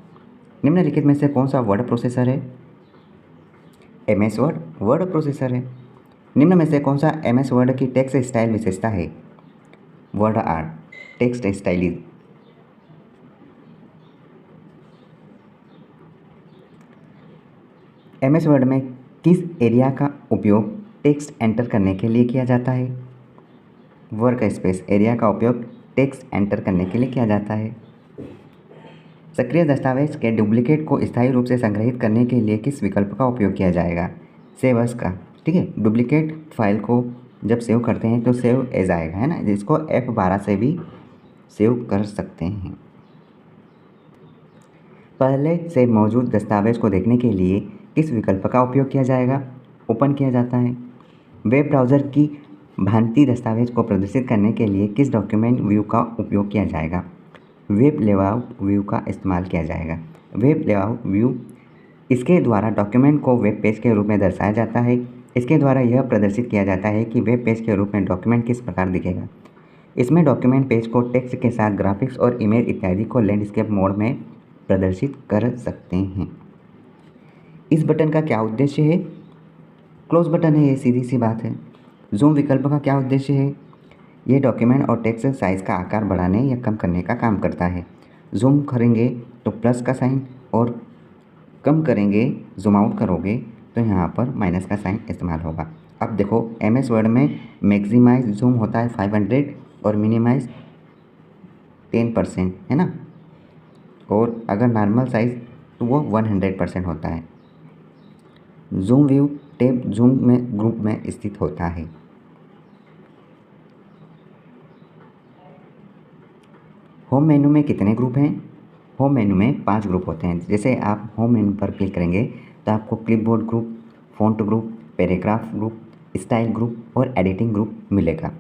निम्नलिखित में से कौन सा वर्ड प्रोसेसर है? MS वर्ड प्रोसेसर है। निम्न में से कौन सा MS वर्ड की टेक्स्ट स्टाइल विशेषता है? Word art, text styling. MS Word में किस एरिया का उपयोग टेक्स्ट एंटर करने के लिए किया जाता है? वर्क स्पेस एरिया का उपयोग टेक्स्ट एंटर करने के लिए किया जाता है। सक्रिय दस्तावेज के डुप्लीकेट को स्थायी रूप से संग्रहित करने के लिए किस विकल्प का उपयोग किया जाएगा? सेव एज का, ठीक है। डुप्लीकेट फाइल को जब सेव करते हैं तो सेव एज आएगा, है ना, जिसको F12 से भी सेव कर सकते हैं। पहले से मौजूद दस्तावेज को देखने के लिए किस विकल्प का उपयोग किया जाएगा? ओपन किया जाता है। वेब ब्राउज़र की भांति दस्तावेज को प्रदर्शित करने के लिए किस डॉक्यूमेंट व्यू का उपयोग किया जाएगा? वेब लेआउट व्यू का इस्तेमाल किया जाएगा। वेब लेआउट व्यू इसके द्वारा डॉक्यूमेंट को वेब पेज के रूप में दर्शाया जाता है। इसके द्वारा यह प्रदर्शित किया जाता है कि वेब पेज के रूप में डॉक्यूमेंट किस प्रकार दिखेगा। इसमें डॉक्यूमेंट पेज को टेक्स्ट के साथ ग्राफिक्स और इमेज इत्यादि को लैंडस्केप मोड में प्रदर्शित कर सकते हैं। इस बटन का क्या उद्देश्य है? क्लोज बटन है, ये सीधी सी बात है। जूम विकल्प का क्या उद्देश्य है? ये डॉक्यूमेंट और टेक्स्ट साइज़ का आकार बढ़ाने या कम करने का काम करता है। जूम करेंगे तो प्लस का साइन और कम करेंगे, जूम आउट करोगे तो यहाँ पर माइनस का साइन इस्तेमाल होगा। अब देखो MS वर्ड में मैक्सिमाइज जूम होता है 500 और मिनिमाइज 10% है ना, और अगर नॉर्मल साइज तो वो 100% होता है। जूम व्यू टैब जूम में ग्रुप में स्थित होता है। होम मेनू में कितने ग्रुप हैं? होम मेनू में 5 ग्रुप होते हैं। जैसे आप होम मेनू पर क्लिक करेंगे तो आपको clipboard group, font group, paragraph group, style group और एडिटिंग ग्रुप मिलेगा।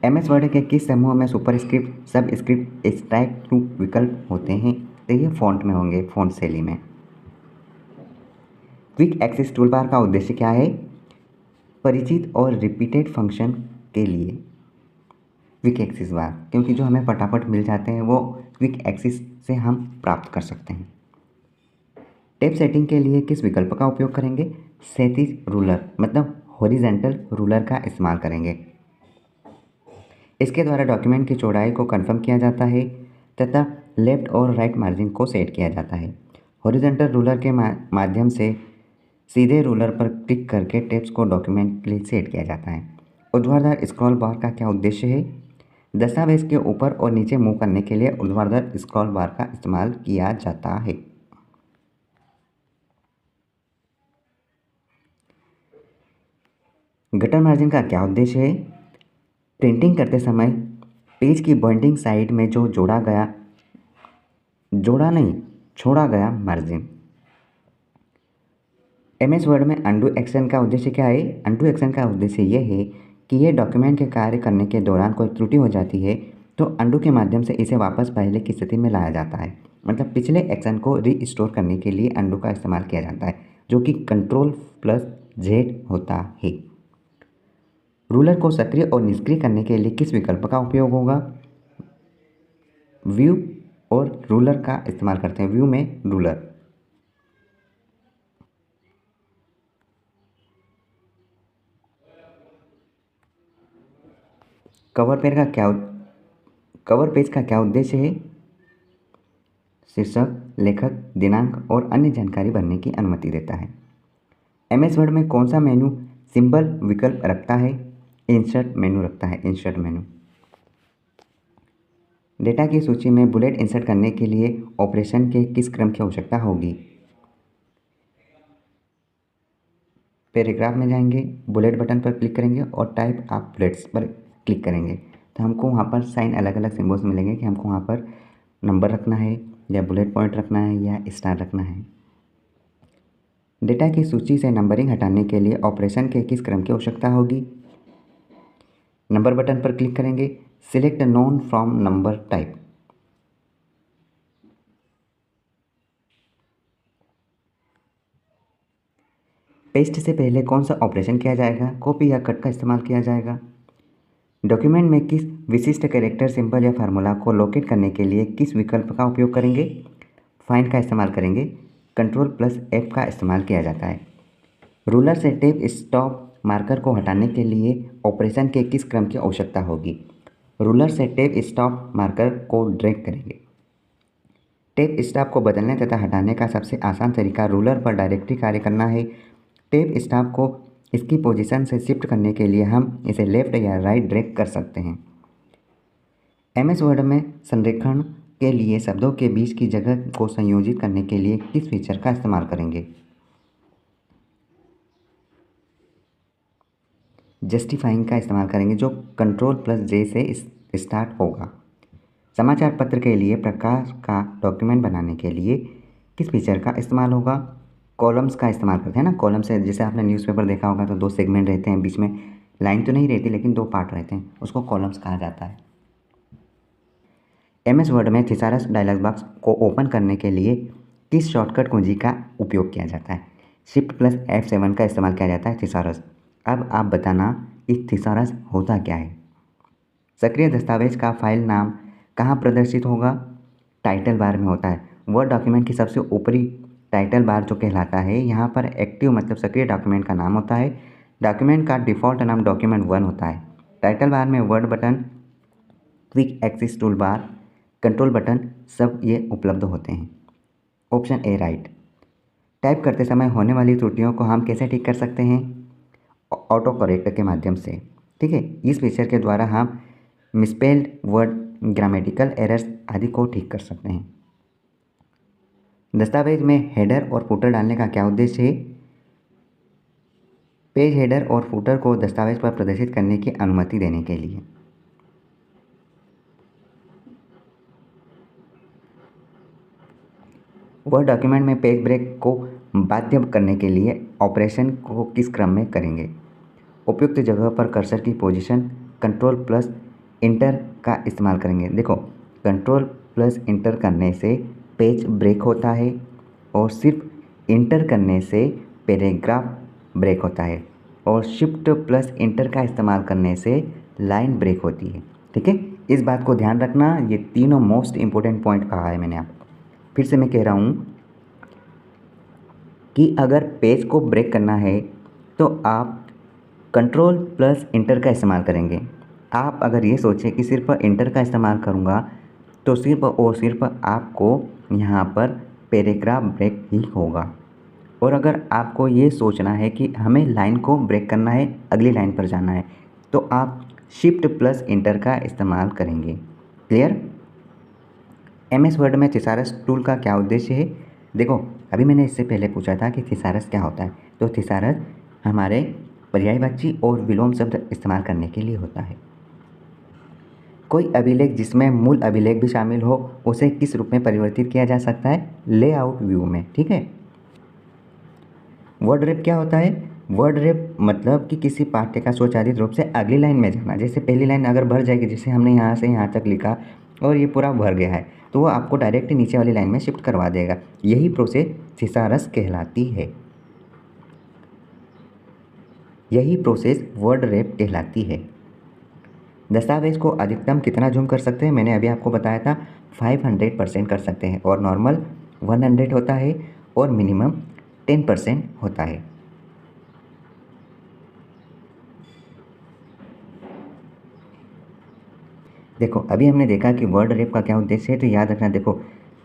MS वर्ड के किस समूह में सुपरस्क्रिप्ट, सबस्क्रिप्ट, स्टाइल ग्रुप विकल्प होते हैं? तो ये फ़ॉन्ट में होंगे, फ़ॉन्ट शैली में। क्विक एक्सेस टूलबार का उद्देश्य क्या है? परिचित और रिपीटेड फंक्शन के लिए क्विक एक्सेस बार, क्योंकि जो हमें फटाफट मिल जाते हैं वो क्विक एक्सेस से हम प्राप्त कर सकते हैं। टैब सेटिंग के लिए किस विकल्प का उपयोग करेंगे? क्षैतिज रूलर मतलब हॉरिजॉन्टल रूलर का इस्तेमाल करेंगे। इसके द्वारा डॉक्यूमेंट की चौड़ाई को कन्फर्म किया जाता है तथा लेफ्ट और राइट मार्जिन को सेट किया जाता है। हॉरिजॉन्टल रूलर के माध्यम से सीधे रूलर पर क्लिक करके टेप्स को डॉक्यूमेंट के लिए सेट किया जाता है। ऊर्ध्वाधर स्क्रॉल बार का क्या उद्देश्य है? दस्तावेज के ऊपर और नीचे मूव करने के लिए ऊर्ध्वाधर स्क्रॉल बार का इस्तेमाल किया जाता है। गटर मार्जिन का क्या उद्देश्य है? प्रिंटिंग करते समय पेज की बाइंडिंग साइड में जो छोड़ा गया मार्जिन। MS वर्ड में अंडू एक्शन का उद्देश्य क्या है? अंडू एक्शन का उद्देश्य यह है कि ये डॉक्यूमेंट के कार्य करने के दौरान कोई त्रुटि हो जाती है तो अंडू के माध्यम से इसे वापस पहले की स्थिति में लाया जाता है। मतलब पिछले एक्शन को रीस्टोर करने के लिए अंडू का इस्तेमाल किया जाता है, जो कि Ctrl+Z होता है। रूलर को सक्रिय और निष्क्रिय करने के लिए किस विकल्प का उपयोग होगा? व्यू और रूलर का इस्तेमाल करते हैं। व्यू में रूलर। कवर पेज का क्या उद्देश्य है? शीर्षक, लेखक, दिनांक और अन्य जानकारी भरने की अनुमति देता है। MS वर्ड में कौन सा मेनू सिंबल विकल्प रखता है? इंसर्ट मेनू रखता है, इंसर्ट मेनू। डेटा की सूची में बुलेट इंसर्ट करने के लिए ऑपरेशन के किस क्रम की आवश्यकता होगी? पैराग्राफ में जाएंगे, बुलेट बटन पर क्लिक करेंगे और टाइप ऑफ बुलेट्स पर क्लिक करेंगे तो हमको वहाँ पर साइन अलग अलग सिम्बल्स मिलेंगे कि हमको वहाँ पर नंबर रखना है या बुलेट पॉइंट रखना है या स्टार रखना है। डेटा की सूची से नंबरिंग हटाने के लिए ऑपरेशन के किस क्रम की आवश्यकता होगी? नंबर बटन पर क्लिक करेंगे, select non from number type. Paste से पहले कौन सा ऑपरेशन किया जाएगा? कॉपी या कट का इस्तेमाल किया जाएगा। डॉक्यूमेंट में किस विशिष्ट कैरेक्टर, सिंबल या फार्मूला को लोकेट करने के लिए किस विकल्प का उपयोग करेंगे? फाइंड का इस्तेमाल करेंगे। Ctrl+F का इस्तेमाल किया जाता है। रूलर से टेप स्टॉप मार्कर को हटाने के लिए ऑपरेशन के किस क्रम की आवश्यकता होगी? रूलर से टेप स्टॉप मार्कर को ड्रैग करेंगे। टेप स्टॉप को बदलने तथा हटाने का सबसे आसान तरीका रूलर पर डायरेक्टली कार्य करना है। टेप स्टॉप को इसकी पोजीशन से शिफ्ट करने के लिए हम इसे लेफ़्ट या राइट ड्रैग कर सकते हैं। MS वर्ड में संरेखण के लिए शब्दों के बीच की जगह को संयोजित करने के लिए किस फीचर का इस्तेमाल करेंगे? जस्टिफाइंग का इस्तेमाल करेंगे, जो Ctrl+J से स्टार्ट होगा। समाचार पत्र के लिए प्रकाश का डॉक्यूमेंट बनाने के लिए किस फीचर का इस्तेमाल होगा? कॉलम्स का इस्तेमाल करते हैं ना। कॉलम से जैसे आपने न्यूज़पेपर देखा होगा तो 2 सेगमेंट रहते हैं, बीच में लाइन तो नहीं रहती लेकिन 2 पार्ट रहते हैं, उसको कॉलम्स कहा जाता है। MS वर्ड में थिसारस डायलॉग बॉक्स को ओपन करने के लिए किस शॉर्टकट कुंजी का उपयोग किया जाता है? शिफ्ट प्लस F7 का इस्तेमाल किया जाता है थिसारस। अब आप बताना कि थिसारस होता क्या है? सक्रिय दस्तावेज का फाइल नाम कहाँ प्रदर्शित होगा? टाइटल बार में होता है। वर्ड डॉक्यूमेंट की सबसे ऊपरी टाइटल बार जो कहलाता है, यहाँ पर एक्टिव मतलब सक्रिय डॉक्यूमेंट का नाम होता है। डॉक्यूमेंट का डिफ़ॉल्ट नाम document1 होता है। टाइटल बार में word button, quick access tool bar, control button सब ये उपलब्ध होते हैं। Option A right. टाइप करते समय होने वाली त्रुटियों को हम कैसे ठीक कर सकते हैं? ऑटो करेक्ट के माध्यम से। ठीक है, इस फीचर के द्वारा हम मिसस्पेल्ड वर्ड, ग्रामेटिकल एरर्स आदि को ठीक कर सकते हैं। दस्तावेज में हेडर और फुटर डालने का क्या उद्देश्य है? पेज हेडर और फुटर को दस्तावेज पर प्रदर्शित करने की अनुमति देने के लिए। वर्ड डॉक्यूमेंट में पेज ब्रेक को बाध्य करने के लिए ऑपरेशन को किस क्रम में करेंगे? उपयुक्त जगह पर कर्सर की पोजीशन कंट्रोल प्लस इंटर का इस्तेमाल करेंगे। देखो, कंट्रोल प्लस इंटर करने से पेज ब्रेक होता है और सिर्फ इंटर करने से पैराग्राफ ब्रेक होता है, और शिफ्ट प्लस इंटर का इस्तेमाल करने से लाइन ब्रेक होती है। ठीक है, इस बात को ध्यान रखना। ये तीनों मोस्ट इम्पोर्टेंट पॉइंट कहा है मैंने आपको। फिर से मैं कह रहा हूँ कि अगर पेज को ब्रेक करना है तो आप कंट्रोल प्लस इंटर का इस्तेमाल करेंगे। आप अगर ये सोचें कि सिर्फ इंटर का इस्तेमाल करूँगा तो सिर्फ और सिर्फ आपको यहाँ पर पैराग्राफ ब्रेक ही होगा। और अगर आपको ये सोचना है कि हमें लाइन को ब्रेक करना है, अगली लाइन पर जाना है, तो आप शिफ्ट प्लस इंटर का इस्तेमाल करेंगे। क्लियर? MS वर्ड में थिसारस टूल का क्या उद्देश्य है? देखो, अभी मैंने इससे पहले पूछा था कि थिसारस क्या होता है। तो थिसारस हमारे पर्यायवाची और विलोम शब्द इस्तेमाल करने के लिए होता है। कोई अभिलेख जिसमें मूल अभिलेख भी शामिल हो, उसे किस रूप में परिवर्तित किया जा सकता है? लेआउट व्यू में। ठीक है। वर्ड रैप क्या होता है? वर्ड रैप मतलब कि किसी पाठ्य का स्वचालित रूप से अगली लाइन में जाना। जैसे पहली लाइन अगर भर जाएगी, जैसे हमने यहाँ से यहाँ तक लिखा और ये पूरा भर गया है, तो वो आपको डायरेक्ट नीचे वाली लाइन में शिफ्ट करवा देगा। यही प्रोसेस थिसारस कहलाती है। यही प्रोसेस वर्ड रैप कहलाती है। दस्तावेज को अधिकतम कितना जूम कर सकते हैं? मैंने अभी आपको बताया था 500% कर सकते हैं, और नॉर्मल 100 होता है, और मिनिमम 10% होता है। देखो, अभी हमने देखा कि वर्ड रैप का क्या उद्देश्य है, तो याद रखना। देखो,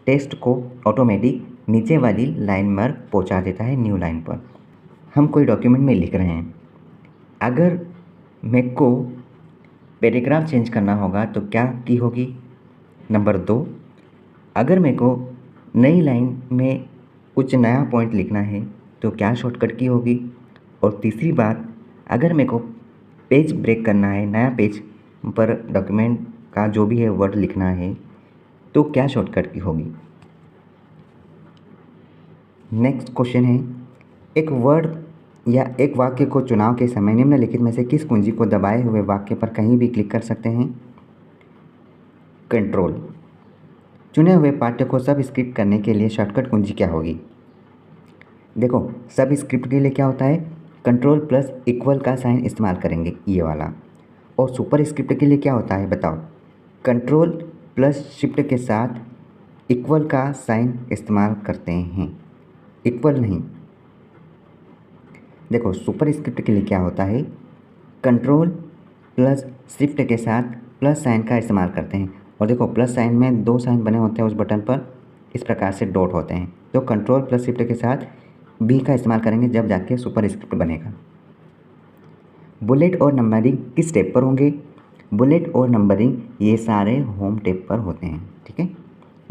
टेक्स्ट को ऑटोमेटिक नीचे वाली लाइन पर पहुंचा देता है, न्यू लाइन पर। हम कोई डॉक्यूमेंट में लिख रहे हैं, अगर मेरे को पैराग्राफ चेंज करना होगा तो क्या की होगी? नंबर 2, अगर मेरे को नई लाइन में कुछ नया पॉइंट लिखना है तो क्या शॉर्टकट की होगी? और तीसरी बात, अगर मेरे को पेज ब्रेक करना है, नया पेज पर डॉक्यूमेंट का जो भी है वर्ड लिखना है, तो क्या शॉर्टकट की होगी? नेक्स्ट क्वेश्चन है, एक वर्ड या एक वाक्य को चुनाव के समय निम्नलिखित में से किस कुंजी को दबाए हुए वाक्य पर कहीं भी क्लिक कर सकते हैं? कंट्रोल। चुने हुए पाठ्य को सब स्क्रिप्ट करने के लिए शॉर्टकट कुंजी क्या होगी? देखो, सब स्क्रिप्ट के लिए क्या होता है? कंट्रोल प्लस इक्वल का साइन इस्तेमाल करेंगे, ये वाला। और सुपर स्क्रिप्ट के लिए क्या होता है बताओ? कंट्रोल प्लस शिफ्ट के साथ इक्वल का साइन इस्तेमाल करते हैं, इक्वल नहीं। देखो, सुपर स्क्रिप्ट के लिए क्या होता है? कंट्रोल प्लस शिफ्ट के साथ प्लस साइन का इस्तेमाल करते हैं। और देखो, प्लस साइन में 2 साइन बने होते हैं उस बटन पर, इस प्रकार से डॉट होते हैं। तो कंट्रोल प्लस शिफ्ट के साथ बी का इस्तेमाल करेंगे जब जाके सुपर स्क्रिप्ट बनेगा। बुलेट और नंबरिंग किस टैब पर होंगे? बुलेट और नंबरिंग ये सारे होम टैब पर होते हैं। ठीक है।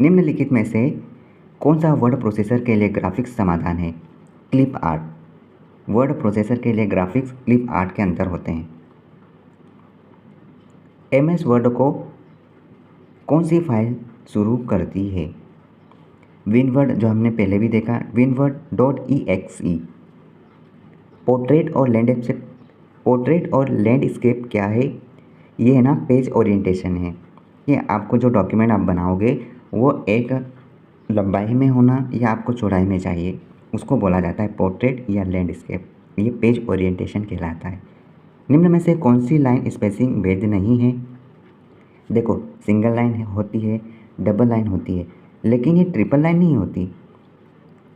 निम्नलिखित में से कौन सा वर्ड प्रोसेसर के लिए ग्राफिक्स समाधान है? Clip art. वर्ड प्रोसेसर के लिए ग्राफिक्स क्लिप आर्ट के अंदर होते हैं। MS वर्ड को कौन सी फाइल शुरू करती है? विनवर्ड, जो हमने पहले भी देखा, winword.exe। पोर्ट्रेट और लैंडस्केप क्या है? ये है ना पेज ओरिएंटेशन है। ये आपको जो डॉक्यूमेंट आप बनाओगे वो एक लंबाई में होना या आपको चौड़ाई में चाहिए, उसको बोला जाता है पोर्ट्रेट या लैंडस्केप। ये पेज ओरिएंटेशन कहलाता है। निम्न में से कौन सी लाइन स्पेसिंग वैध नहीं है? देखो, सिंगल लाइन होती है, डबल लाइन होती है, लेकिन ये ट्रिपल लाइन नहीं होती।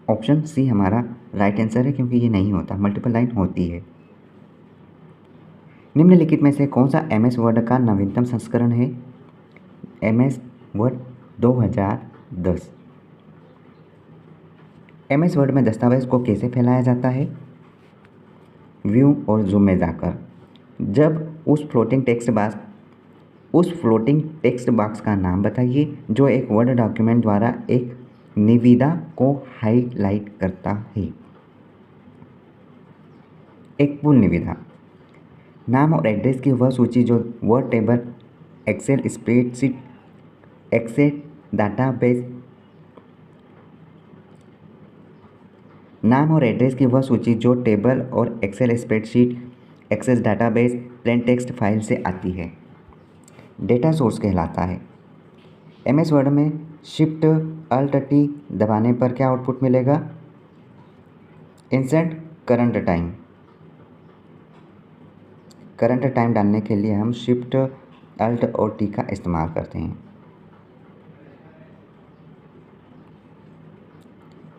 ऑप्शन सी हमारा राइट आंसर है, क्योंकि ये नहीं होता, मल्टीपल लाइन होती है। निम्नलिखित में से कौन सा MS वर्ड का नवीनतम संस्करण है? MS word 2010। MS वर्ड में दस्तावेज को कैसे फैलाया जाता है? व्यू और जूम में जाकर। जब उस फ्लोटिंग टेक्स्ट बॉक्स का नाम बताइए जो एक वर्ड डॉक्यूमेंट द्वारा एक निविदा को हाईलाइट करता है। एक पुल निविदा। नाम और एड्रेस की वह सूची जो word table, Excel spreadsheet, Excel database. नाम और एड्रेस की वह सूची जो टेबल और Excel spreadsheet, access database, plain text file से आती है, डेटा सोर्स कहलाता है। MS वर्ड में शिफ्ट अल्ट टी दबाने पर क्या आउटपुट मिलेगा? Insert current time. Current time डालने के लिए हम शिफ्ट अल्ट और टी का इस्तेमाल करते हैं।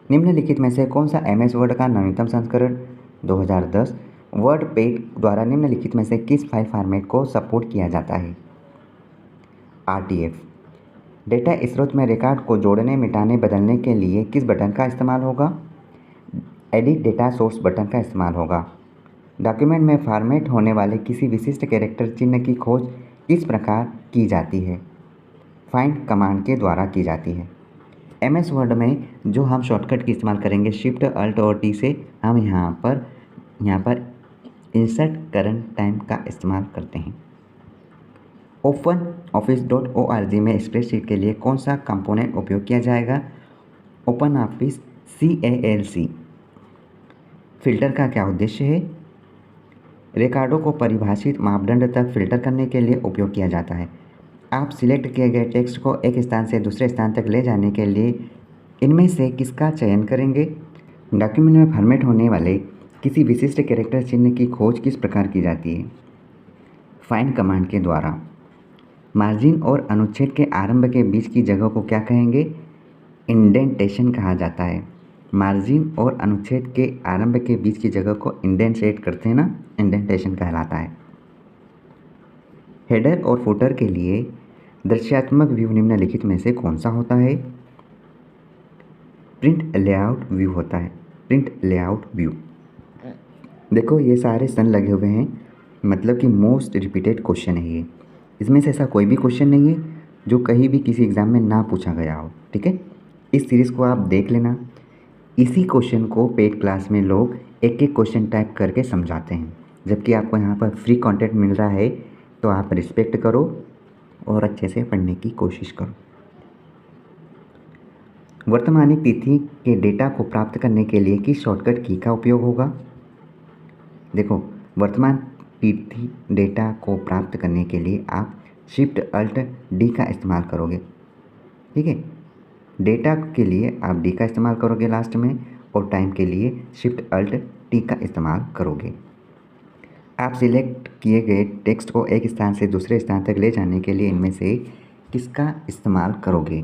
निम्नलिखित में से कौन सा MS वर्ड का नवीनतम संस्करण 2010 वर्ड पेड द्वारा निम्नलिखित में से किस फाइल फॉर्मेट को सपोर्ट किया जाता है? RTF। डेटा स्रोत में रिकॉर्ड को जोड़ने, मिटाने, बदलने के लिए किस बटन का इस्तेमाल होगा? एडिट डेटा सोर्स बटन का इस्तेमाल होगा। डॉक्यूमेंट में फॉर्मेट होने वाले किसी विशिष्ट कैरेक्टर चिन्ह की खोज किस प्रकार की जाती है? फाइंड कमांड के द्वारा की जाती है। MS वर्ड में जो हम शॉर्टकट की इस्तेमाल करेंगे शिफ्ट अल्ट और टी से, हम यहाँ पर इंसर्ट करंट टाइम का इस्तेमाल करते हैं। ओपन ऑफिस.org में स्प्रेडशीट के लिए कौन सा कंपोनेंट उपयोग किया जाएगा? Open office CALC। फिल्टर का क्या उद्देश्य है? रिकॉर्डों को परिभाषित मापदंड तक फिल्टर करने के लिए उपयोग किया जाता है। आप सिलेक्ट किए गए टेक्स्ट को एक स्थान से दूसरे स्थान तक ले जाने के लिए इनमें से किसका चयन करेंगे? डॉक्यूमेंट में फॉर्मेट होने वाले किसी विशिष्ट कैरेक्टर चिन्ह की खोज किस प्रकार की जाती है? फाइंड कमांड के द्वारा। मार्जिन और अनुच्छेद के आरंभ के बीच की जगह को क्या कहेंगे? इंडेंटेशन कहा जाता है। मार्जिन और अनुच्छेद के आरंभ के बीच की जगह को इंडेंटेट करते हैं ना, इंडेंटेशन कहलाता है। हेडर और फुटर के लिए दृश्यात्मक व्यू निम्नलिखित में से कौन सा होता है? प्रिंट लेआउट व्यू होता है। Print layout view. देखो, ये सारे सन लगे हुए हैं, मतलब कि मोस्ट रिपीटेड क्वेश्चन है ये। इसमें से ऐसा कोई भी क्वेश्चन नहीं है जो कहीं भी किसी एग्ज़ाम में ना पूछा गया हो, ठीक है। इस सीरीज़ को आप देख लेना। इसी क्वेश्चन को पेड क्लास में लोग एक एक क्वेश्चन टाइप करके समझाते हैं, जबकि आपको यहाँ पर फ्री कंटेंट मिल रहा है, तो आप रिस्पेक्ट करो और अच्छे से पढ़ने की कोशिश करो। वर्तमान तिथि के डेटा को प्राप्त करने के लिए किस शॉर्टकट की का उपयोग होगा? देखो, वर्तमान तिथि डेटा को प्राप्त करने के लिए आप शिफ्ट अल्ट डी का इस्तेमाल करोगे, ठीक है। डेटा के लिए आप डी का इस्तेमाल करोगे लास्ट में, और टाइम के लिए शिफ्ट अल्ट टी का इस्तेमाल करोगे। आप सिलेक्ट किए गए टेक्स्ट को एक स्थान से दूसरे स्थान तक ले जाने के लिए इनमें से किसका इस्तेमाल करोगे?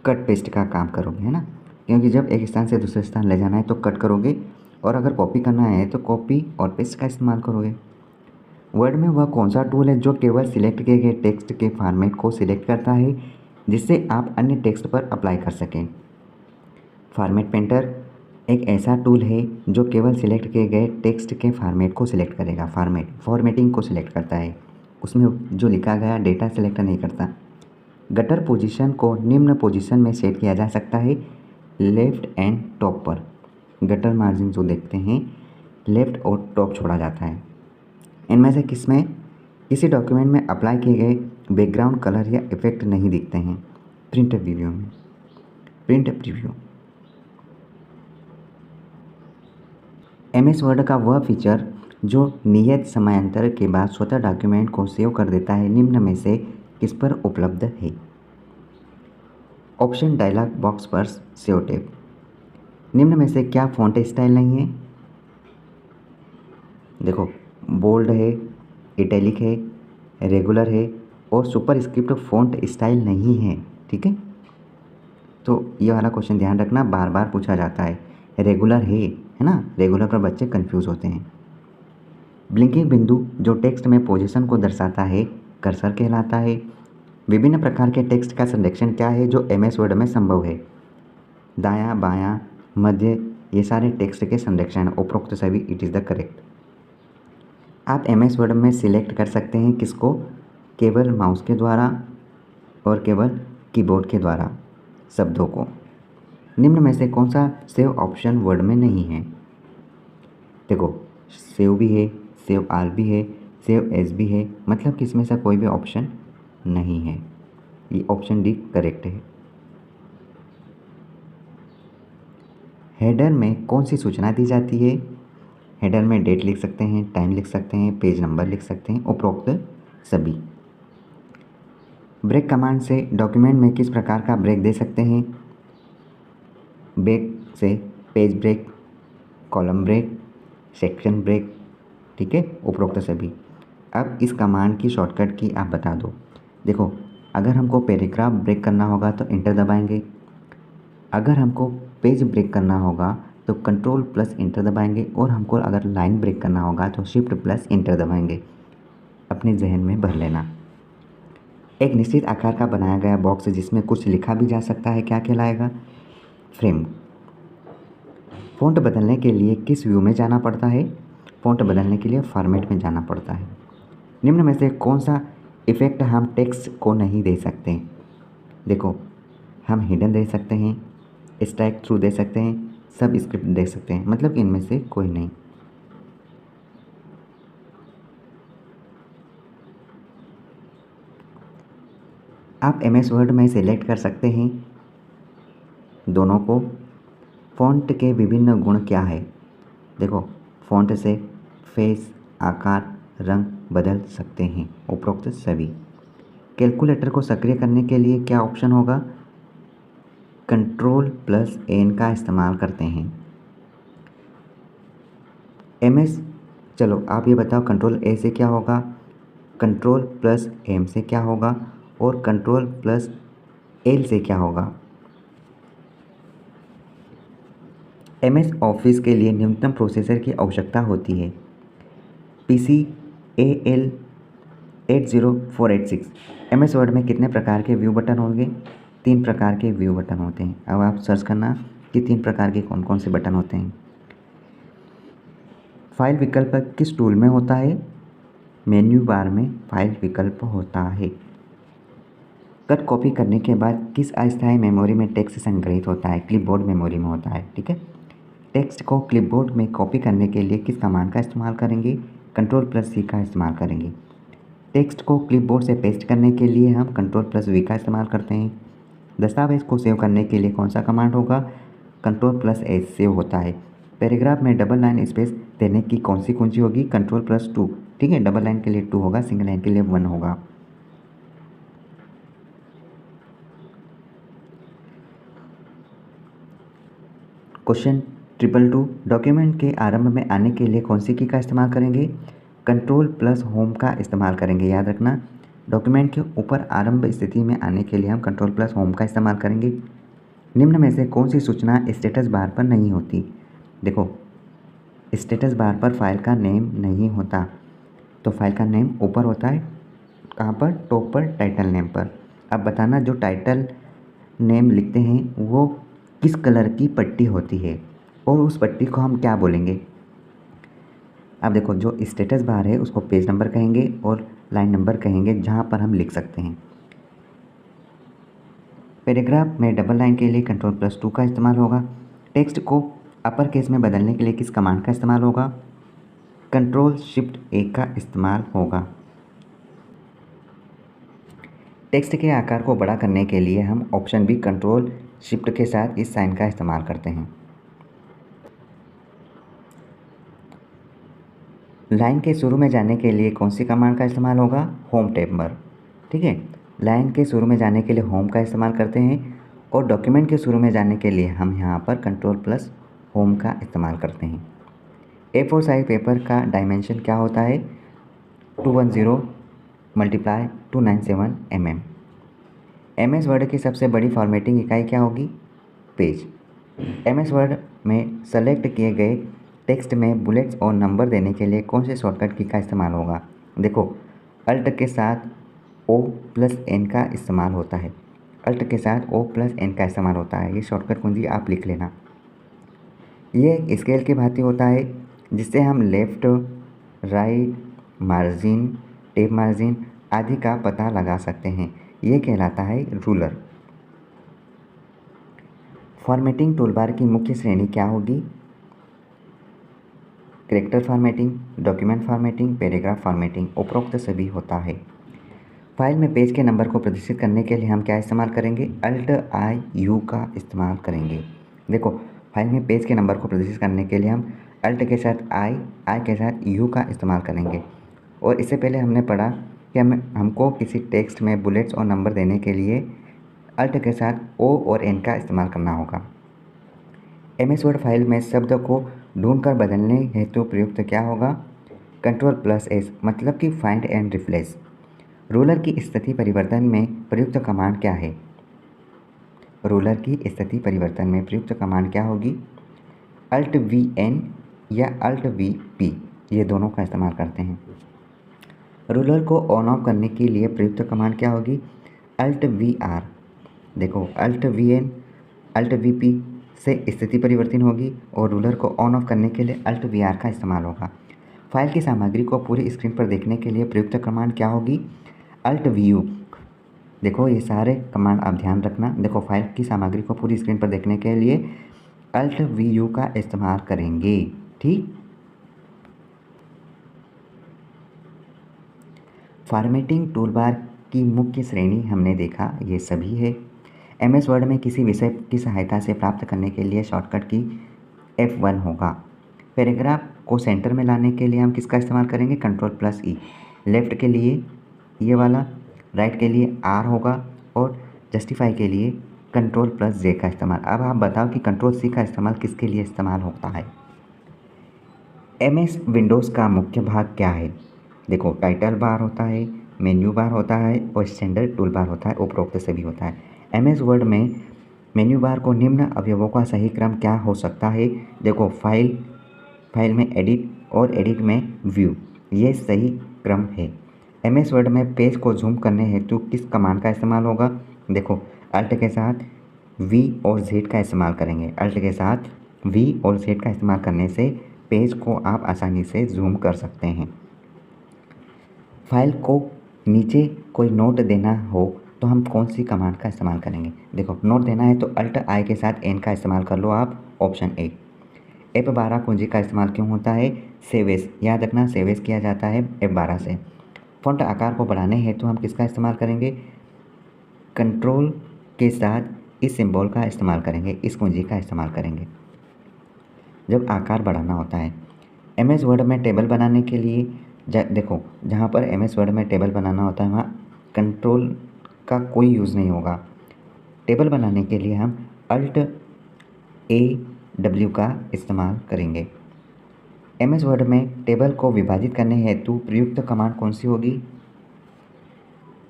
कट पेस्ट का काम करोगे, है ना, क्योंकि जब एक स्थान से दूसरे स्थान ले जाना है तो कट करोगे, और अगर कॉपी करना है तो कॉपी और पेस्ट का इस्तेमाल करोगे। वर्ड में वह कौन सा टूल है जो केवल सिलेक्ट किए गए टेक्स्ट के फॉर्मेट को सिलेक्ट करता है जिससे आप अन्य टेक्स्ट पर अप्लाई कर सकें? फॉर्मेट पेंटर एक ऐसा टूल है जो केवल सिलेक्ट किए गए टेक्स्ट के फॉर्मेट को सिलेक्ट करेगा, फॉर्मेटिंग को सिलेक्ट करता है, उसमें जो लिखा गया डेटा सिलेक्ट नहीं करता। गटर पोजीशन को निम्न पोजीशन में सेट किया जा सकता है, लेफ़्ट एंड टॉप पर। गटर मार्जिन जो देखते हैं लेफ़्ट और टॉप छोड़ा जाता है। इनमें से किसमें किसी डॉक्यूमेंट में अप्लाई किए गए बैकग्राउंड कलर या इफेक्ट नहीं दिखते हैं? प्रिंट प्रीव्यू में। प्रिंट प्रीव्यू MS वर्ड का वह फीचर जो नियत समयांतर के बाद स्वतः डॉक्यूमेंट को सेव कर देता है, निम्न में से किस पर उपलब्ध है? ऑप्शन डायलॉग बॉक्स पर सेव टेप। निम्न में से क्या फ़ॉन्ट स्टाइल नहीं है? देखो, बोल्ड है, इटैलिक है, रेगुलर है और सुपरस्क्रिप्ट फ़ॉन्ट स्टाइल नहीं है। ठीक है, तो ये वाला क्वेश्चन ध्यान रखना, बार बार पूछा जाता है। रेगुलर है ना, रेगुलर पर बच्चे कंफ्यूज होते हैं। ब्लिंकिंग बिंदु जो टेक्स्ट में पोजीशन को दर्शाता है कर्सर कहलाता है। विभिन्न प्रकार के टेक्स्ट का संरक्षण क्या है जो MS वर्ड में संभव है? दायां, बायां, मध्य, ये सारे टेक्स्ट के संरक्षण, उपरोक्त सभी इट इज़ द करेक्ट। आप MS वर्ड में सिलेक्ट कर सकते हैं किसको? केवल माउस के द्वारा और केवल कीबोर्ड के द्वारा शब्दों को। निम्न में से कौन सा सेव ऑप्शन वर्ड में नहीं है? देखो, सेव भी है, सेव आल भी है, सेव एज भी है, मतलब कि इसमें से कोई भी ऑप्शन नहीं है। ये ऑप्शन डी करेक्ट है। हेडर में कौन सी सूचना दी जाती है? हेडर में डेट लिख सकते हैं, टाइम लिख सकते हैं, पेज नंबर लिख सकते हैं, उपरोक्त सभी। ब्रेक कमांड से डॉक्यूमेंट में किस प्रकार का ब्रेक दे सकते हैं? ब्रेक से page break, column break, section break, ठीक है, उपरोक्त सभी। अब इस कमांड की शॉर्टकट की आप बता दो। देखो, अगर हमको पैराग्राफ ब्रेक करना होगा तो इंटर दबाएंगे, अगर हमको पेज ब्रेक करना होगा तो कंट्रोल प्लस इंटर दबाएंगे, और हमको अगर लाइन ब्रेक करना होगा तो शिफ्ट प्लस इंटर दबाएंगे। अपने जहन में भर लेना। एक निश्चित आकार का बनाया गया बॉक्स जिसमें कुछ लिखा भी जा सकता है क्या कहलाएगा? फ्रेम। फ़ॉन्ट बदलने के लिए किस व्यू में जाना पड़ता है? फ़ॉन्ट बदलने के लिए फॉर्मेट में जाना पड़ता है। निम्न में से कौन सा इफ़ेक्ट हम टेक्स्ट को नहीं दे सकते? देखो, हम हिडन दे सकते हैं, स्ट्राइक थ्रू दे सकते हैं, सब स्क्रिप्ट दे सकते हैं, मतलब इनमें से कोई नहीं। आप MS वर्ड में सेलेक्ट कर सकते हैं दोनों को। फ़ॉन्ट के विभिन्न गुण क्या है? देखो, फ़ॉन्ट से फेस, आकार, रंग बदल सकते हैं, उपरोक्त सभी। कैलकुलेटर को सक्रिय करने के लिए क्या ऑप्शन होगा? कंट्रोल प्लस एन का इस्तेमाल करते हैं। MS, चलो आप ये बताओ, कंट्रोल ए से क्या होगा, कंट्रोल प्लस एम से क्या होगा, और कंट्रोल प्लस एल से क्या होगा? MS ऑफिस के लिए न्यूनतम प्रोसेसर की आवश्यकता होती है। PC AL 80486। MS वर्ड में कितने प्रकार के व्यू बटन होंगे? 3 प्रकार के व्यू बटन होते हैं। अब आप सर्च करना कि 3 प्रकार के कौन कौन से बटन होते हैं। फाइल विकल्प किस टूल में होता है? मेन्यू बार में फाइल विकल्प होता है। कट कॉपी करने के बाद किस अस्थायी मेमोरी में टेक्स्ट संग्रहित होता है? क्लिपबोर्ड मेमोरी में होता है। ठीक है, टेक्स्ट को क्लिपबोर्ड में कॉपी करने के लिए किस कमांड का इस्तेमाल करेंगे? कंट्रोल प्लस C का इस्तेमाल करेंगे। टेक्स्ट को क्लिपबोर्ड से पेस्ट करने के लिए हम कंट्रोल प्लस V का इस्तेमाल करते हैं। दस्तावेज़ को सेव करने के लिए कौन सा कमांड होगा? कंट्रोल प्लस S सेव होता है। पैराग्राफ में डबल लाइन स्पेस देने की कौन सी कुंजी होगी? Control plus 2। ठीक है, डबल लाइन के लिए 2 होगा, सिंगल लाइन के लिए 1 होगा। क्वेश्चन 222, डॉक्यूमेंट के आरंभ में आने के लिए कौन सी की का इस्तेमाल करेंगे? कंट्रोल प्लस होम का इस्तेमाल करेंगे। याद रखना, डॉक्यूमेंट के ऊपर आरंभ स्थिति में आने के लिए हम कंट्रोल प्लस होम का इस्तेमाल करेंगे। निम्न में से कौन सी सूचना स्टेटस बार पर नहीं होती? देखो, स्टेटस बार पर फाइल का नेम नहीं होता, तो फाइल का नेम ऊपर होता है, कहाँ पर? टॉप पर, टाइटल नेम पर। अब बताना, जो टाइटल नेम लिखते हैं वो किस कलर की पट्टी होती है, और उस पट्टी को हम क्या बोलेंगे? अब देखो, जो स्टेटस बार है उसको पेज नंबर कहेंगे और लाइन नंबर कहेंगे, जहाँ पर हम लिख सकते हैं। पैराग्राफ में डबल लाइन के लिए कंट्रोल प्लस 2 का इस्तेमाल होगा। टेक्स्ट को अपर केस में बदलने के लिए किस कमांड का इस्तेमाल होगा? कंट्रोल शिफ्ट A का इस्तेमाल होगा। टेक्स्ट के आकार को बड़ा करने के लिए हम ऑप्शन B कंट्रोल शिफ्ट के साथ इस साइन का इस्तेमाल करते हैं। लाइन के शुरू में जाने के लिए कौन सी कमांड का इस्तेमाल होगा? होम टैब पर। ठीक है, लाइन के शुरू में जाने के लिए होम का इस्तेमाल करते हैं, और डॉक्यूमेंट के शुरू में जाने के लिए हम यहाँ पर कंट्रोल प्लस होम का इस्तेमाल करते हैं। A4 साइज पेपर का डायमेंशन क्या होता है? 210 × 297 mm। MS वर्ड की सबसे बड़ी फॉर्मेटिंग इकाई क्या होगी? पेज। MS वर्ड में सेलेक्ट किए गए टेक्स्ट में बुलेट्स और नंबर देने के लिए कौन से शॉर्टकट की का इस्तेमाल होगा? देखो, अल्ट के साथ O+N का इस्तेमाल होता है। अल्ट के साथ O+N का इस्तेमाल होता है। ये शॉर्टकट कुंजी आप लिख लेना। ये एक स्केल की भांति होता है जिससे हम left, right, margin, tape margin आदि का पता लगा सकते हैं। ये कहलाता है रूलर। फॉर्मेटिंग टूलबार की मुख्य श्रेणी क्या होगी? Character formatting, document formatting, paragraph formatting. उपरोक्त सभी होता है। फाइल में पेज के नंबर को प्रदर्शित करने के लिए हम क्या इस्तेमाल करेंगे? Alt+I+U का इस्तेमाल करेंगे। देखो, फाइल में पेज के नंबर को प्रदर्शित करने के लिए हम Alt के साथ I के साथ U का इस्तेमाल करेंगे। और इससे पहले हमने पढ़ा कि हमको किसी टेक्स्ट में बुलेट्स और नंबर देने के लिए Alt के साथ O और N का इस्तेमाल करना होगा। MS वर्ड फाइल में शब्द को ढूंढकर बदलने हेतु प्रयुक्त क्या होगा? Ctrl+S, मतलब कि फाइंड एंड रिप्लेस। रूलर की स्थिति परिवर्तन में प्रयुक्त कमांड क्या है? रूलर की स्थिति परिवर्तन में प्रयुक्त कमांड क्या होगी? Alt+VN या Alt+VP, ये दोनों का इस्तेमाल करते हैं। रूलर को ऑन ऑफ करने के लिए प्रयुक्त कमांड क्या होगी? Alt+VR। देखो, Alt+VN, Alt+VP से स्थिति परिवर्तन होगी और रूलर को ऑन ऑफ करने के लिए Alt+VR का इस्तेमाल होगा। फाइल की सामग्री को पूरी स्क्रीन पर देखने के लिए प्रयुक्त कमांड क्या होगी? Alt+VU। देखो, ये सारे कमांड आप ध्यान रखना। देखो, फाइल की सामग्री को पूरी स्क्रीन पर देखने के लिए Alt+VU का इस्तेमाल करेंगे। ठीक। फॉर्मेटिंग टूलबार की मुख्य श्रेणी हमने देखा, ये सभी है। MS वर्ड में किसी विषय की सहायता से प्राप्त करने के लिए शॉर्टकट की F1 होगा। पैराग्राफ को सेंटर में लाने के लिए हम किसका इस्तेमाल करेंगे? Ctrl+E। लेफ़्ट के लिए ये वाला, राइट के लिए R होगा और जस्टिफाई के लिए Ctrl+J का इस्तेमाल। अब आप बताओ कि Ctrl+C का इस्तेमाल किसके लिए इस्तेमाल होता है? MS विंडोज़ का मुख्य भाग क्या है? देखो, टाइटल बार होता है, मेन्यू बार होता है और स्टैंडर्ड टूल बार होता है। उपरोक्त सभी होता है। MS वर्ड में मेन्यू बार को निम्न अवयवों का सही क्रम क्या हो सकता है? देखो, फाइल में एडिट और एडिट में व्यू, ये सही क्रम है। MS वर्ड में पेज को जूम करने हेतु किस कमांड का इस्तेमाल होगा? देखो, अल्ट के साथ V और Z का इस्तेमाल करेंगे। अल्ट के साथ V और Z का इस्तेमाल करने से पेज को आप आसानी से जूम कर सकते हैं। फाइल को नीचे कोई नोट देना हो तो हम कौन सी कमांड का इस्तेमाल करेंगे? देखो, नोट देना है तो Alt+I के साथ N का इस्तेमाल कर लो आप, ऑप्शन A। F12 कुंजी का इस्तेमाल क्यों होता है? सेव एज, याद रखना, सेव एज किया जाता है F12 से। फ़ॉन्ट आकार को बढ़ाने हेतु हम किसका इस्तेमाल करेंगे? कंट्रोल के साथ इस सिंबल का इस्तेमाल करेंगे, इस कुंजी का इस्तेमाल करेंगे जब आकार बढ़ाना होता है। MS वर्ड में टेबल बनाने के लिए देखो, जहाँ पर MS वर्ड में टेबल बनाना होता है वहाँ कंट्रोल का कोई यूज़ नहीं होगा। टेबल बनाने के लिए हम Alt+AW का इस्तेमाल करेंगे। MS वर्ड में टेबल को विभाजित करने हेतु प्रयुक्त कमांड कौन सी होगी?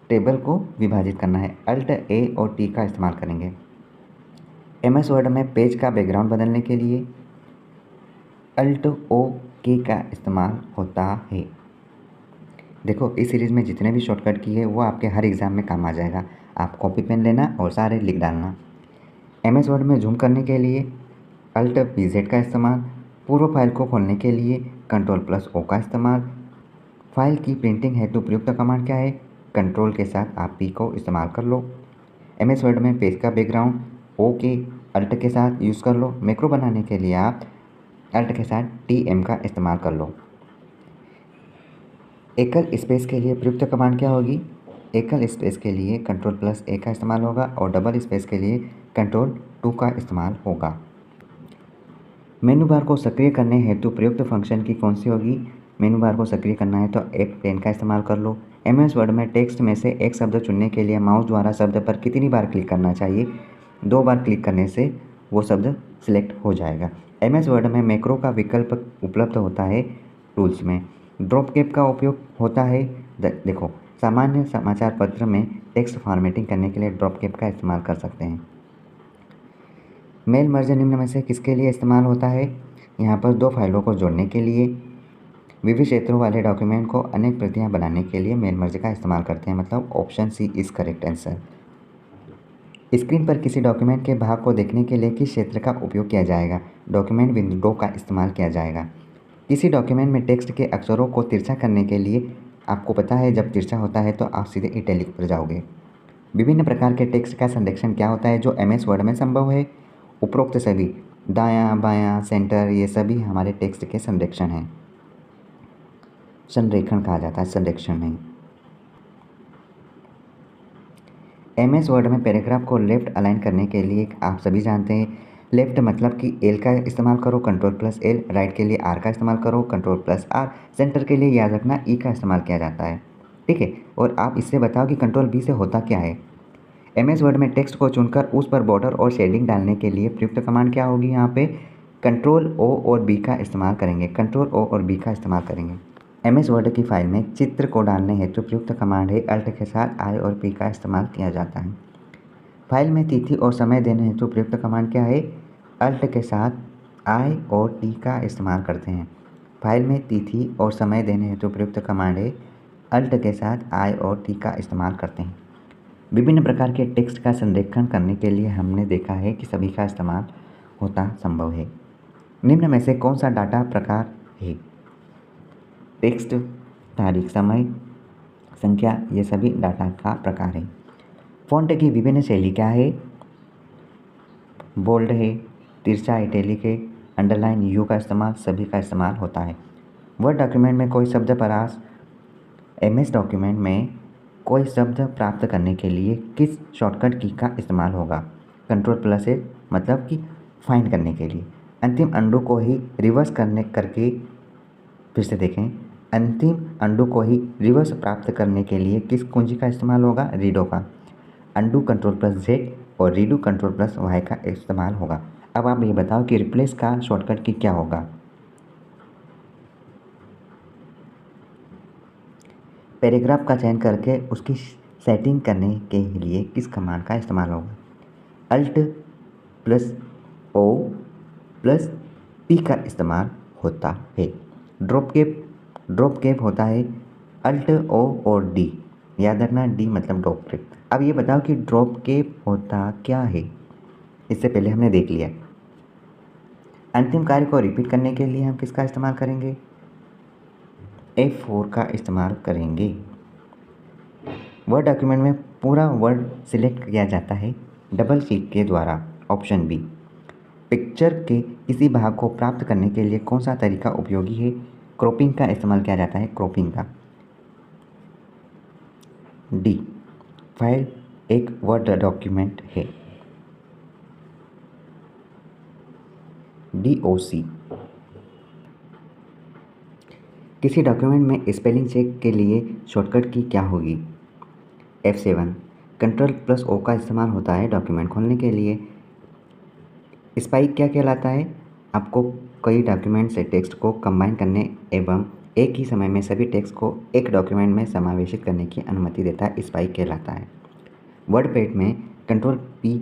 टेबल को विभाजित करना है, Alt+A और T का इस्तेमाल करेंगे। MS वर्ड में पेज का बैकग्राउंड बदलने के लिए Alt+OK का इस्तेमाल होता है। देखो, इस सीरीज़ में जितने भी शॉर्टकट की है वो आपके हर एग्ज़ाम में काम आ जाएगा। आप कॉपी पेन लेना और सारे लिख डालना। MS वर्ड में जूम करने के लिए Alt+VZ का इस्तेमाल। पूर्व फाइल को खोलने के लिए Ctrl+O का इस्तेमाल। फाइल की प्रिंटिंग हेतु प्रयुक्त कमांड क्या है? कंट्रोल के साथ आप P को इस्तेमाल कर लो। MS वर्ड में पेज का बैकग्राउंड OK Alt के साथ यूज़ कर लो। मैक्रो बनाने के लिए आप Alt के साथ TM का इस्तेमाल कर लो। एकल स्पेस के लिए प्रयुक्त कमांड क्या होगी? एकल स्पेस के लिए Ctrl+A का इस्तेमाल होगा और डबल स्पेस के लिए Ctrl+2 का इस्तेमाल होगा। मेनू बार को सक्रिय करने हेतु प्रयुक्त फंक्शन की कौन सी होगी? मेनू बार को सक्रिय करना है तो F10 का इस्तेमाल कर लो। MS वर्ड में टेक्स्ट में से एक शब्द चुनने के लिए माउस द्वारा शब्द पर कितनी बार क्लिक करना चाहिए? 2 बार क्लिक करने से वो शब्द सिलेक्ट हो जाएगा। MS वर्ड में मैक्रो का विकल्प उपलब्ध होता है टूल्स में। ड्रॉप कैप का उपयोग होता है देखो, सामान्य समाचार पत्र में टेक्स्ट फॉर्मेटिंग करने के लिए ड्रॉप कैप का इस्तेमाल कर सकते हैं। मेल मर्ज निम्न में से किसके लिए इस्तेमाल होता है? यहाँ पर 2 फाइलों को जोड़ने के लिए, विविध क्षेत्रों वाले डॉक्यूमेंट को अनेक प्रतियां बनाने के लिए मेल मर्ज का इस्तेमाल करते हैं, मतलब option C is correct answer. Screen पर किसी डॉक्यूमेंट के भाग को देखने के लिए किस क्षेत्र का उपयोग किया जाएगा? डॉक्यूमेंट विंडो का इस्तेमाल किया जाएगा। किसी डॉक्यूमेंट में टेक्स्ट के अक्षरों को तिरछा करने के लिए आपको पता है जब तिरछा होता है तो आप सीधे इटैलिक पर जाओगे। विभिन्न प्रकार के टेक्स्ट का संरक्षण क्या होता है जो MS वर्ड में संभव है? उपरोक्त सभी, दायां बायां सेंटर, ये सभी हमारे टेक्स्ट के संरक्षण हैं। संरेखण कहा जाता है, संरक्षण नहीं। MS वर्ड में पैराग्राफ को लेफ्ट अलाइन करने के लिए आप सभी जानते हैं, लेफ्ट मतलब कि L का इस्तेमाल करो, Ctrl+L, राइट के लिए R का इस्तेमाल करो, Ctrl+R, सेंटर के लिए याद रखना E का इस्तेमाल किया जाता है, ठीक है। और आप इससे बताओ कि Ctrl+B से होता क्या है। MS वर्ड में टेक्स्ट को चुनकर उस पर बॉर्डर और शेडिंग डालने के लिए प्रयुक्त कमांड क्या होगी? यहाँ पे Ctrl+O और B का इस्तेमाल करेंगे, Ctrl+O और B का इस्तेमाल करेंगे। MS वर्ड की फाइल में चित्र को डालने हेतु प्रयुक्त कमांड है अल्ट के साथ I और P का इस्तेमाल किया जाता है। फाइल में तिथि और समय देने हेतु प्रयुक्त कमांड क्या है? अल्ट के साथ I और T का इस्तेमाल करते हैं। फाइल में तिथि और समय देने हेतु प्रयुक्त कमांड है अल्ट के साथ I और T का इस्तेमाल करते हैं। विभिन्न प्रकार के टेक्स्ट का संरेखण करने के लिए हमने देखा है कि सभी का इस्तेमाल होता संभव है। निम्न में से कौन सा डाटा प्रकार है? टेक्स्ट, तारीख, समय, संख्या, ये सभी डाटा का प्रकार है। फ़ॉन्ट की विभिन्न शैली क्या है? बोल्ड है, तिरछा, इटैलिक है, अंडरलाइन, यू का इस्तेमाल, सभी का इस्तेमाल होता है। वर्ड डॉक्यूमेंट में कोई शब्द परास, MS डॉक्यूमेंट में कोई शब्द प्राप्त करने के लिए किस शॉर्टकट की का इस्तेमाल होगा? Ctrl+A, मतलब कि फाइंड करने के लिए। अंतिम अंडू को ही रिवर्स करके फिर से देखें, अंतिम अंडू को ही रिवर्स प्राप्त करने के लिए किस कुंजी का इस्तेमाल होगा? रीडो का। अंडू Ctrl+Z और रीडू Ctrl+Y का इस्तेमाल होगा। अब आप ये बताओ कि रिप्लेस का शॉर्टकट की क्या होगा? पैराग्राफ का चयन करके उसकी सेटिंग करने के लिए किस कमांड का इस्तेमाल होगा? Alt+O+P का इस्तेमाल होता है। ड्रॉप कैप होता है Alt+O और D, याद रखना D मतलब ड्रॉप कैप। अब ये बताओ कि ड्रॉप कैप होता क्या है? इससे पहले हमने देख लिया। अंतिम कार्य को रिपीट करने के लिए हम किसका इस्तेमाल करेंगे? F4 का इस्तेमाल करेंगे। वर्ड डॉक्यूमेंट में पूरा वर्ड सिलेक्ट किया जाता है डबल क्लिक के द्वारा, ऑप्शन बी। पिक्चर के किसी भाग को प्राप्त करने के लिए कौन सा तरीका उपयोगी है? क्रॉपिंग का इस्तेमाल किया जाता है, क्रॉपिंग का। डी, फाइल एक वर्ड डॉक्यूमेंट है, DOC। किसी डॉक्यूमेंट में स्पेलिंग चेक के लिए शॉर्टकट की क्या होगी? F7। Ctrl+O का इस्तेमाल होता है डॉक्यूमेंट खोलने के लिए। स्पाइक क्या कहलाता है? आपको कई डॉक्यूमेंट से टेक्स्ट को कंबाइन करने एवं एक ही समय में सभी टेक्स्ट को एक डॉक्यूमेंट में समावेशित करने की अनुमति देता है, स्पाइक कहलाता है। वर्ड पैड में Ctrl+P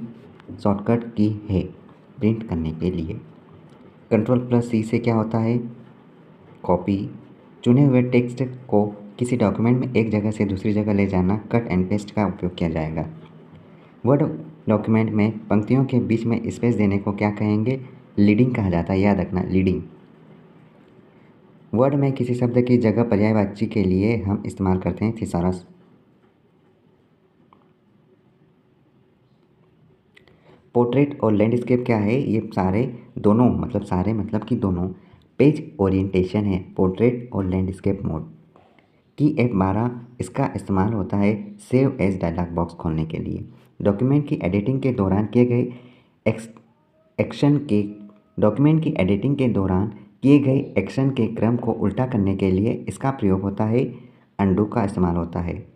शॉर्टकट की है प्रिंट करने के लिए। Ctrl+C से क्या होता है? कॉपी। चुने हुए टेक्स्ट को किसी डॉक्यूमेंट में एक जगह से दूसरी जगह ले जाना, कट एंड पेस्ट का उपयोग किया जाएगा। वर्ड डॉक्यूमेंट में पंक्तियों के बीच में स्पेस देने को क्या कहेंगे? लीडिंग कहा जाता है, याद रखना, लीडिंग। वर्ड में किसी शब्द की जगह पर्यायवाची के लिए हम इस्तेमाल करते हैं थिसारस। पोर्ट्रेट और लैंडस्केप क्या है? ये सारे मतलब कि दोनों पेज ओरिएंटेशन है, पोर्ट्रेट और लैंडस्केप मोड। की F12 इसका इस्तेमाल होता है सेव एज डायलॉग बॉक्स खोलने के लिए। डॉक्यूमेंट की एडिटिंग के दौरान किए गए एक्शन के क्रम को उल्टा करने के लिए इसका प्रयोग होता है, अंडू का इस्तेमाल होता है।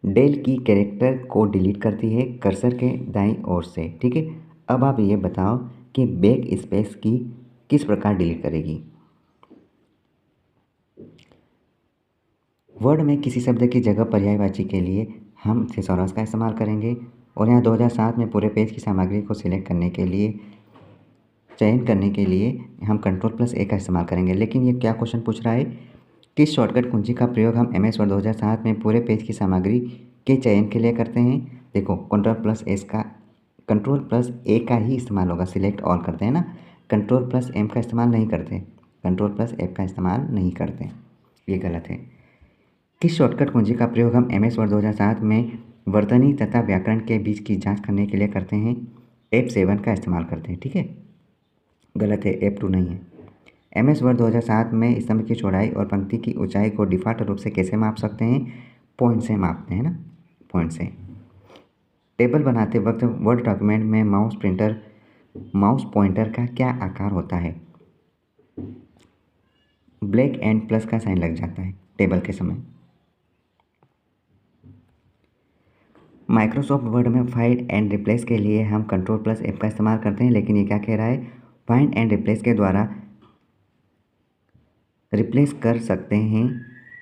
डेल की कैरेक्टर को डिलीट करती है कर्सर के दाईं ओर से। ठीक है, अब आप ये बताओ कि बैक स्पेस की किस प्रकार डिलीट करेगी। वर्ड में किसी शब्द की जगह पर्यायवाची के लिए हम थिसॉरस का इस्तेमाल करेंगे। और यहाँ 2007 में पूरे पेज की सामग्री को सिलेक्ट करने के लिए चयन करने के लिए हम Ctrl+A का इस्तेमाल करेंगे। लेकिन ये क्या क्वेश्चन पूछ रहा है, किस शॉर्टकट कुंजी का प्रयोग हम MS वर्ड 2007 में पूरे पेज की सामग्री के चयन के लिए करते हैं। देखो Ctrl+A का ही इस्तेमाल होगा, सिलेक्ट ऑल करते हैं ना, Ctrl+M का इस्तेमाल नहीं करते, Ctrl+F का इस्तेमाल नहीं करते, ये गलत है। किस शॉर्टकट कुंजी का प्रयोग हम MS वर्ड 2007 में वर्तनी तथा व्याकरण के बीच की जांच करने के लिए करते हैं। F7 का इस्तेमाल करते हैं। ठीक है, गलत है, F2 नहीं है। MS वर्ड 2007 में स्तंभ की चौड़ाई और पंक्ति की ऊंचाई को डिफ़ॉल्ट रूप से कैसे माप सकते हैं, पॉइंट से मापते हैं ना, पॉइंट से। टेबल बनाते वक्त वर्ड डॉक्यूमेंट में माउस पॉइंटर का क्या आकार होता है। ब्लैक एंड प्लस का साइन लग जाता है टेबल के समय। माइक्रोसॉफ्ट वर्ड में फाइंड एंड रिप्लेस के लिए हम Ctrl+F का इस्तेमाल करते हैं, लेकिन ये क्या कह रहा है, फाइंड एंड रिप्लेस के द्वारा रिप्लेस कर सकते हैं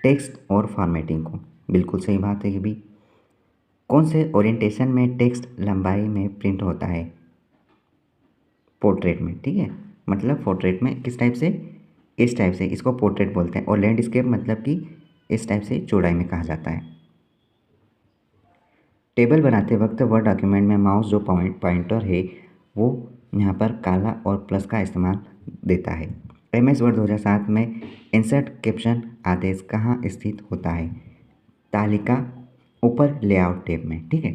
टेक्स्ट और फॉर्मेटिंग को। बिल्कुल सही बात है ये भी। कौन से ओरिएंटेशन में टेक्स्ट लंबाई में प्रिंट होता है, पोर्ट्रेट में। ठीक है, मतलब पोर्ट्रेट में किस टाइप से, इस टाइप से, इसको पोर्ट्रेट बोलते हैं। और लैंडस्केप मतलब कि इस टाइप से चौड़ाई में कहा जाता है। टेबल बनाते वक्त वर्ड डॉक्यूमेंट में माउस जो पॉइंटर है वो यहाँ पर काला और प्लस का इस्तेमाल देता है। MS वर्ड 2007 में इंसर्ट कैप्शन आदेश कहाँ स्थित होता है, तालिका ऊपर लेआउट टैब में। ठीक है,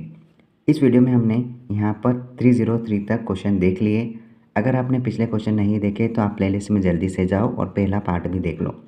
इस वीडियो में हमने यहाँ पर 303 तक क्वेश्चन देख लिए। अगर आपने पिछले क्वेश्चन नहीं देखे तो आप प्लेलिस्ट में जल्दी से जाओ और पहला पार्ट भी देख लो।